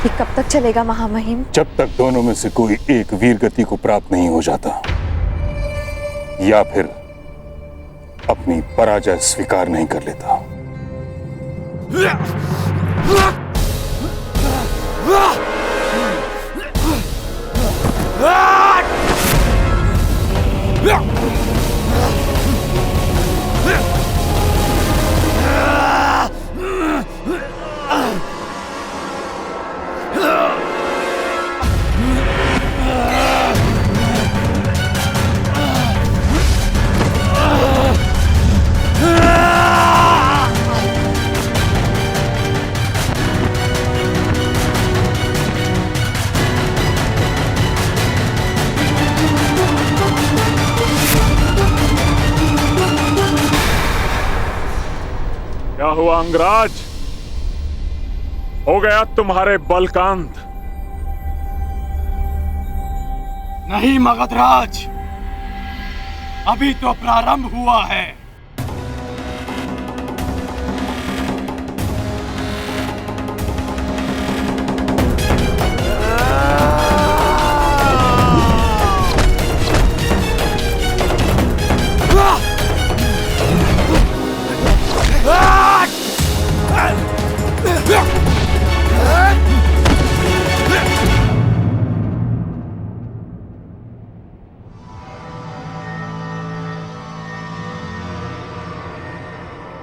ये कब तक चलेगा महामहिम? जब तक दोनों में से कोई एक वीर गति को प्राप्त नहीं हो जाता या फिर अपनी पराजय स्वीकार नहीं कर लेता। क्या हुआ अंगराज? हो गया तुम्हारे बल का अंत? नहीं मगधराज, अभी तो प्रारंभ हुआ है।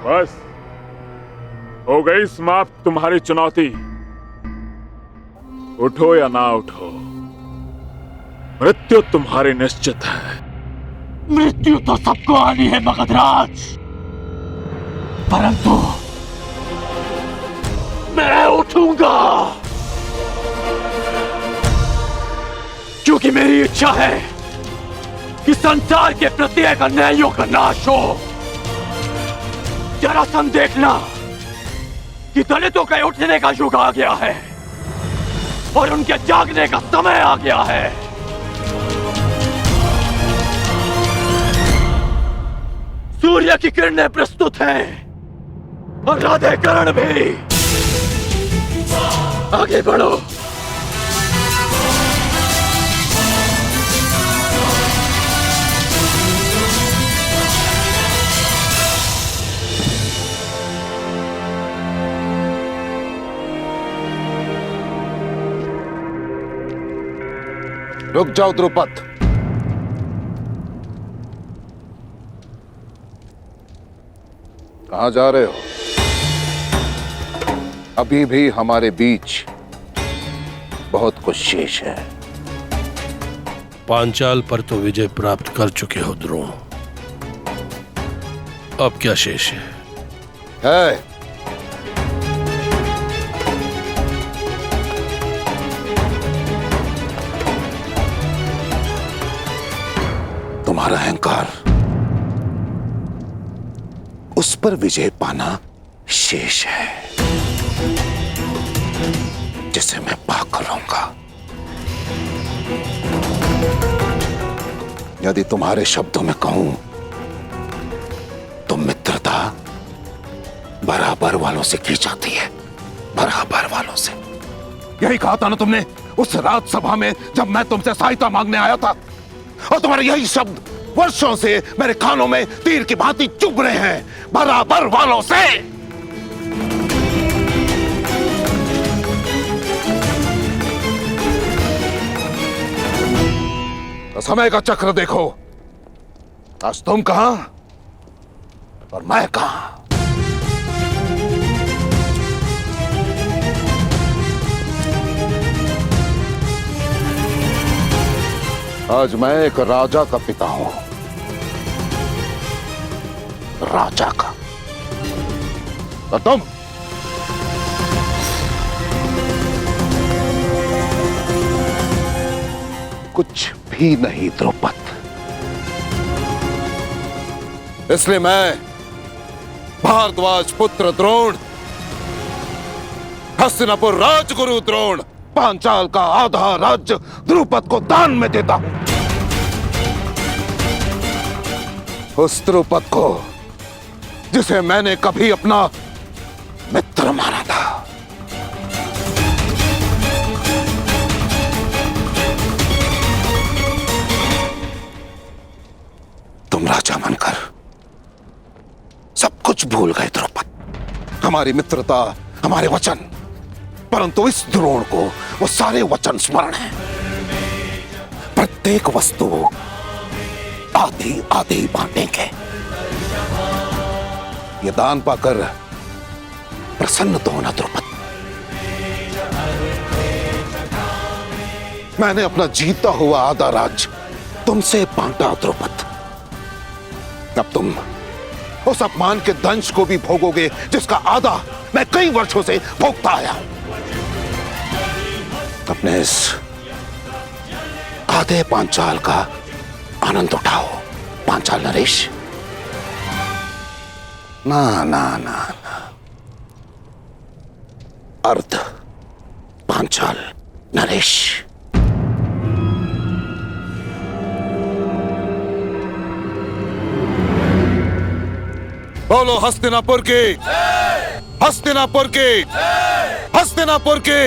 बस हो गई समाप्त तुम्हारी चुनौती। उठो या ना उठो, मृत्यु तुम्हारी निश्चित है। मृत्यु तो सबको आनी है मगधराज, परंतु मैं उठूंगा। क्योंकि मेरी इच्छा है कि संसार के प्रत्येक अन्यायियों का नाश हो। जरासंध देखना कि दलितों के उठने का युग आ गया है और उनके जागने का समय आ गया है। सूर्य की किरणें प्रस्तुत हैं और राधे करण भी। आगे बढ़ो। रुक जाओ द्रुपद। कहां जा रहे हो? अभी भी हमारे बीच बहुत कुछ शेष है। पांचाल पर तो विजय प्राप्त कर चुके हो द्रोण, अब क्या शेष है? तुम्हारा अहंकार, उस पर विजय पाना शेष है, जिसे मैं पाकर रहूंगा। यदि तुम्हारे शब्दों में कहूं तो मित्रता बराबर वालों से की जाती है, बराबर वालों से। यही कहा था ना तुमने उस राजसभा में जब मैं तुमसे सहायता मांगने आया था, और तुम्हारे यही शब्द वर्षों से मेरे कानों में तीर की भांति चुभ रहे हैं, बराबर वालों से। तो समय का चक्र देखो, आज तुम कहां और मैं कहां। आज मैं एक राजा का पिता हूं, राजा का। और तुम कुछ भी नहीं द्रुपद। इसलिए मैं भारद्वाज पुत्र द्रोण, हस्तिनापुर राजगुरु द्रोण, पांचाल का आधा राज्य द्रुपद को दान में देता हूं। उस द्रुपद को जिसे मैंने कभी अपना मित्र माना था। तुम राजा बनकर सब कुछ भूल गए द्रुपद, हमारी मित्रता, हमारे वचन। परंतु इस द्रोण को वो सारे वचन स्मरण है। प्रत्येक वस्तु आधी आधी बांटेंगे। ये दान पाकर प्रसन्न तो होना द्रुपद। मैंने अपना जीता हुआ आधा राज्य तुमसे बांटा द्रुपद। अब तुम उस अपमान के दंश को भी भोगोगे जिसका आधा मैं कई वर्षों से भोगता आया हूं। अपने इस आधे पांचाल का आनंद उठाओ पांचाल नरेश। ना ना ना ना, अर्ध पांचाल नरेश। बोलो हस्तिनापुर की, हस्तिनापुर की, हस्तिनापुर की,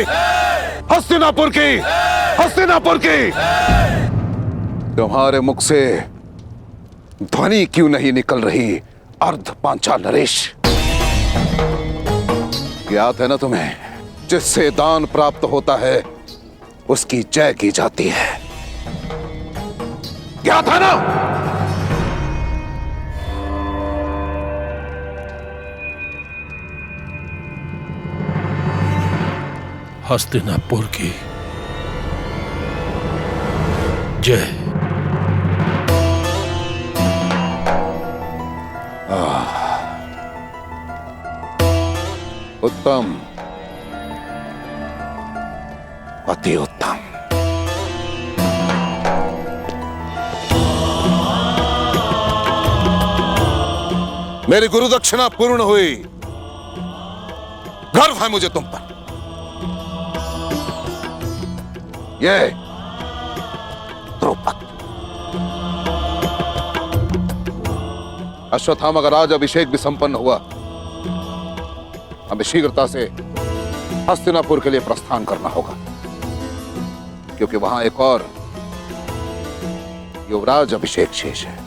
हस्तिनापुर की, हस्तिनापुर की। तुम्हारे मुख से ध्वनि क्यों नहीं निकल रही अर्ध पांचाल नरेश? याद है ना तुम्हें, जिससे दान प्राप्त होता है उसकी जय की जाती है। याद है ना? हस्तिनापुर की जय। उत्तम, अति उत्तम। मेरी गुरु दक्षिणा पूर्ण हुई। गर्व है मुझे तुम पर। ये द्रौपद, अश्वत्थामा का राज अभिषेक भी संपन्न हुआ। हमें शीघ्रता से हस्तिनापुर के लिए प्रस्थान करना होगा, क्योंकि वहां एक और युवराज अभिषेक शेष है।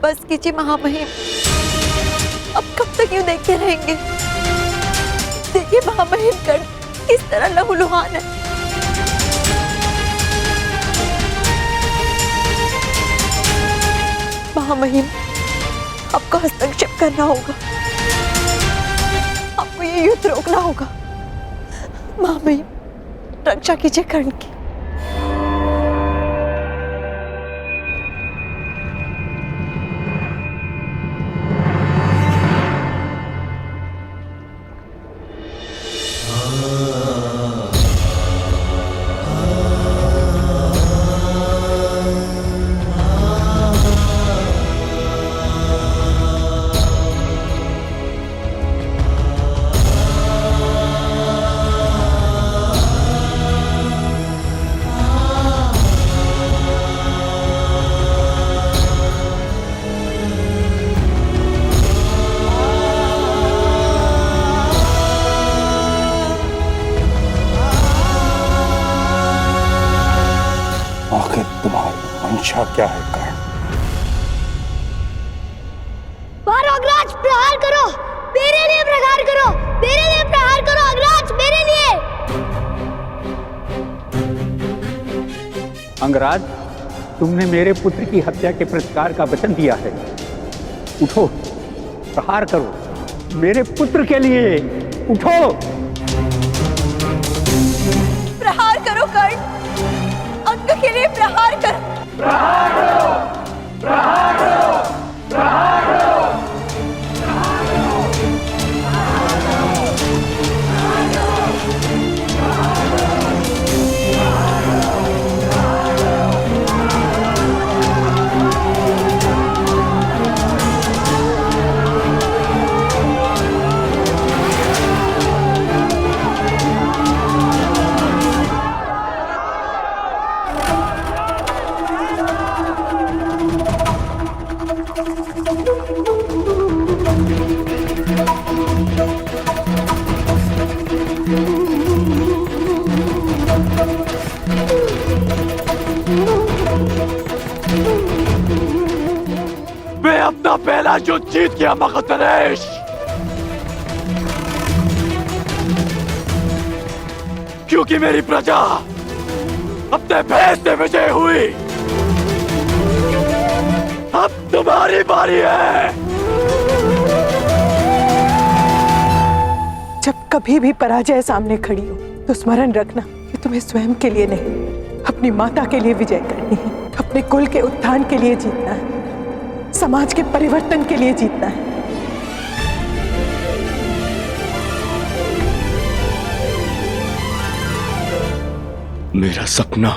बस कीजिए महामहिम, अब कब तक यूं देखते रहेंगे? देखिए महामहिम कर्ण किस तरह लहूलुहान है। महामहिम, आपको हस्तक्षेप करना होगा, आपको ये युद्ध रोकना होगा। महामहिम, रक्षा कीजिए कर्ण की। क्या है कारण? अग्रराज प्रहार करो, मेरे लिए प्रहार करो, मेरे लिए प्रहार करो अग्रराज, मेरे लिए। अंगराज, तुमने मेरे पुत्र की हत्या के प्रतिकार का वचन दिया है। उठो, प्रहार करो मेरे पुत्र के लिए, उठो। प्रहार करो कर्ण, अंग के लिए प्रहार करो। प्रहार करो, प्रहार करो, प्रहार करो, प्रहार करो। अपना पहला युद्ध जीत गया मगधनरेश। क्योंकि मेरी प्रजा अपने भेष से विजय हुई। अब तुम्हारी बारी है। जब कभी भी पराजय सामने खड़ी हो तो स्मरण रखना कि तुम्हें स्वयं के लिए नहीं, अपनी माता के लिए विजय करनी है। अपने कुल के उत्थान के लिए जीतना है, समाज के परिवर्तन के लिए जीतना है। मेरा सपना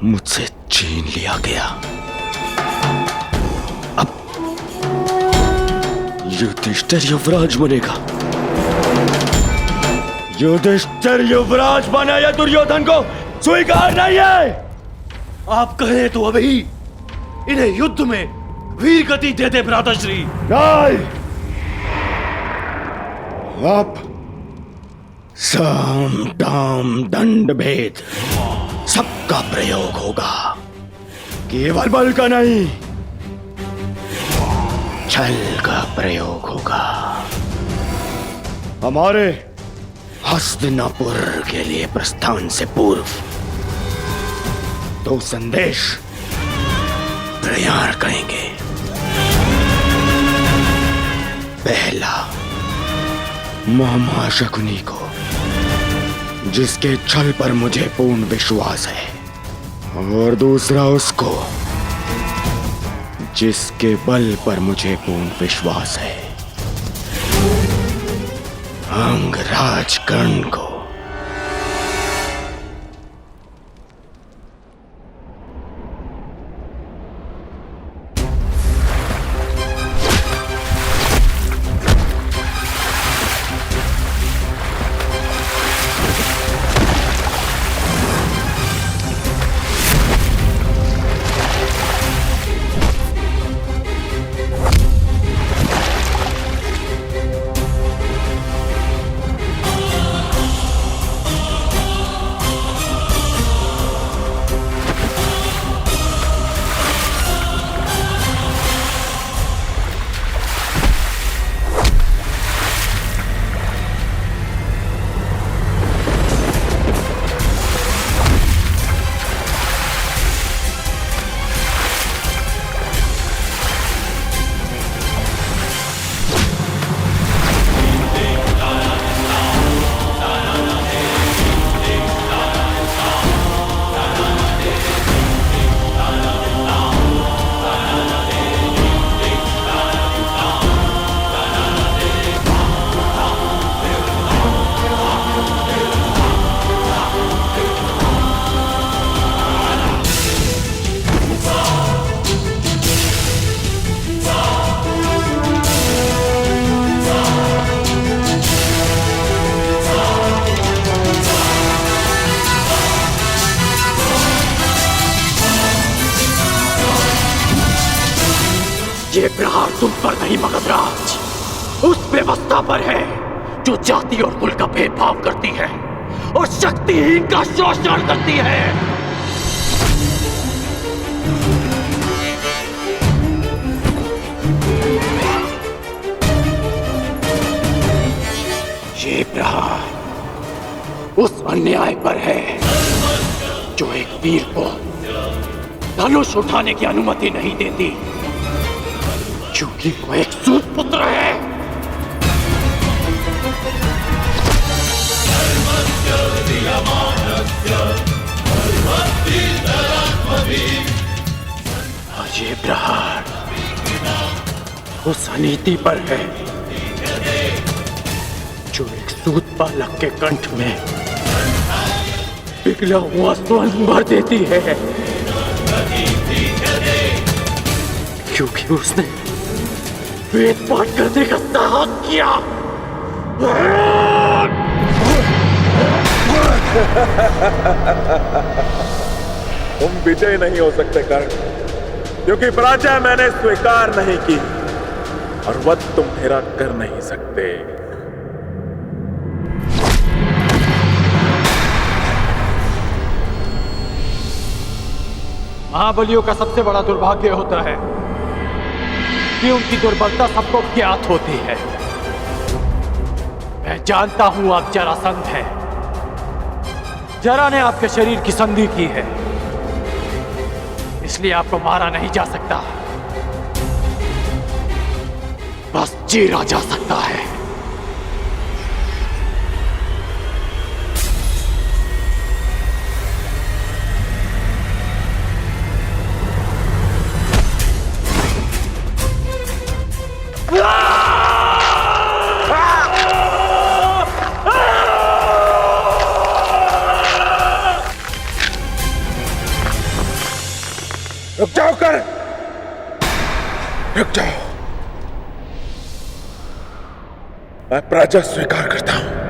मुझसे छीन लिया गया। अब युधिष्ठिर युवराज बनेगा। युधिष्ठिर युवराज बना या दुर्योधन को स्वीकार नहीं है। आप कहें तो अभी इन्हें युद्ध में वीर गति दे दे भ्राताश्री। नहीं, अब साम दाम दंड भेद सबका प्रयोग होगा। केवल बल का नहीं, छल का प्रयोग होगा। हमारे हस्तिनापुर के लिए प्रस्थान से पूर्व 2 संदेश तैयार करेंगे। पहला, मामा शकुनी को, जिसके छल पर मुझे पूर्ण विश्वास है, और दूसरा उसको जिसके बल पर मुझे पूर्ण विश्वास है, अंगराज कर्ण को। ये प्रहार तुम पर नहीं मगधराज, उस व्यवस्था पर है जो जाति और कुल का भेदभाव करती है और शक्तिहीन का शोषण करती है। ये प्रहार उस अन्याय पर है जो एक वीर को धनुष उठाने की अनुमति नहीं देती, क्योंकि वो एक सूत पुत्र है। और ये प्रहार उस अनीति पर है जो एक सूत बालक के कंठ में पिघला हुआ स्वर्ण भर देती है, क्योंकि उसने वेद पाठ करने का साहस किया। तुम विजय नहीं हो सकते कर्ण, क्योंकि पराजय मैंने स्वीकार नहीं की और वध तुम मेरा कर नहीं सकते। महाबलियों का सबसे बड़ा दुर्भाग्य होता है कि उनकी दुर्बलता सबको ज्ञात होती है। मैं जानता हूं आप जरासंध हैं। जरा ने आपके शरीर की संधि की है, इसलिए आपको मारा नहीं जा सकता, बस चीरा जा सकता है। रुक जाओ कर, रुक जाओ। मैं पराजय स्वीकार करता हूं।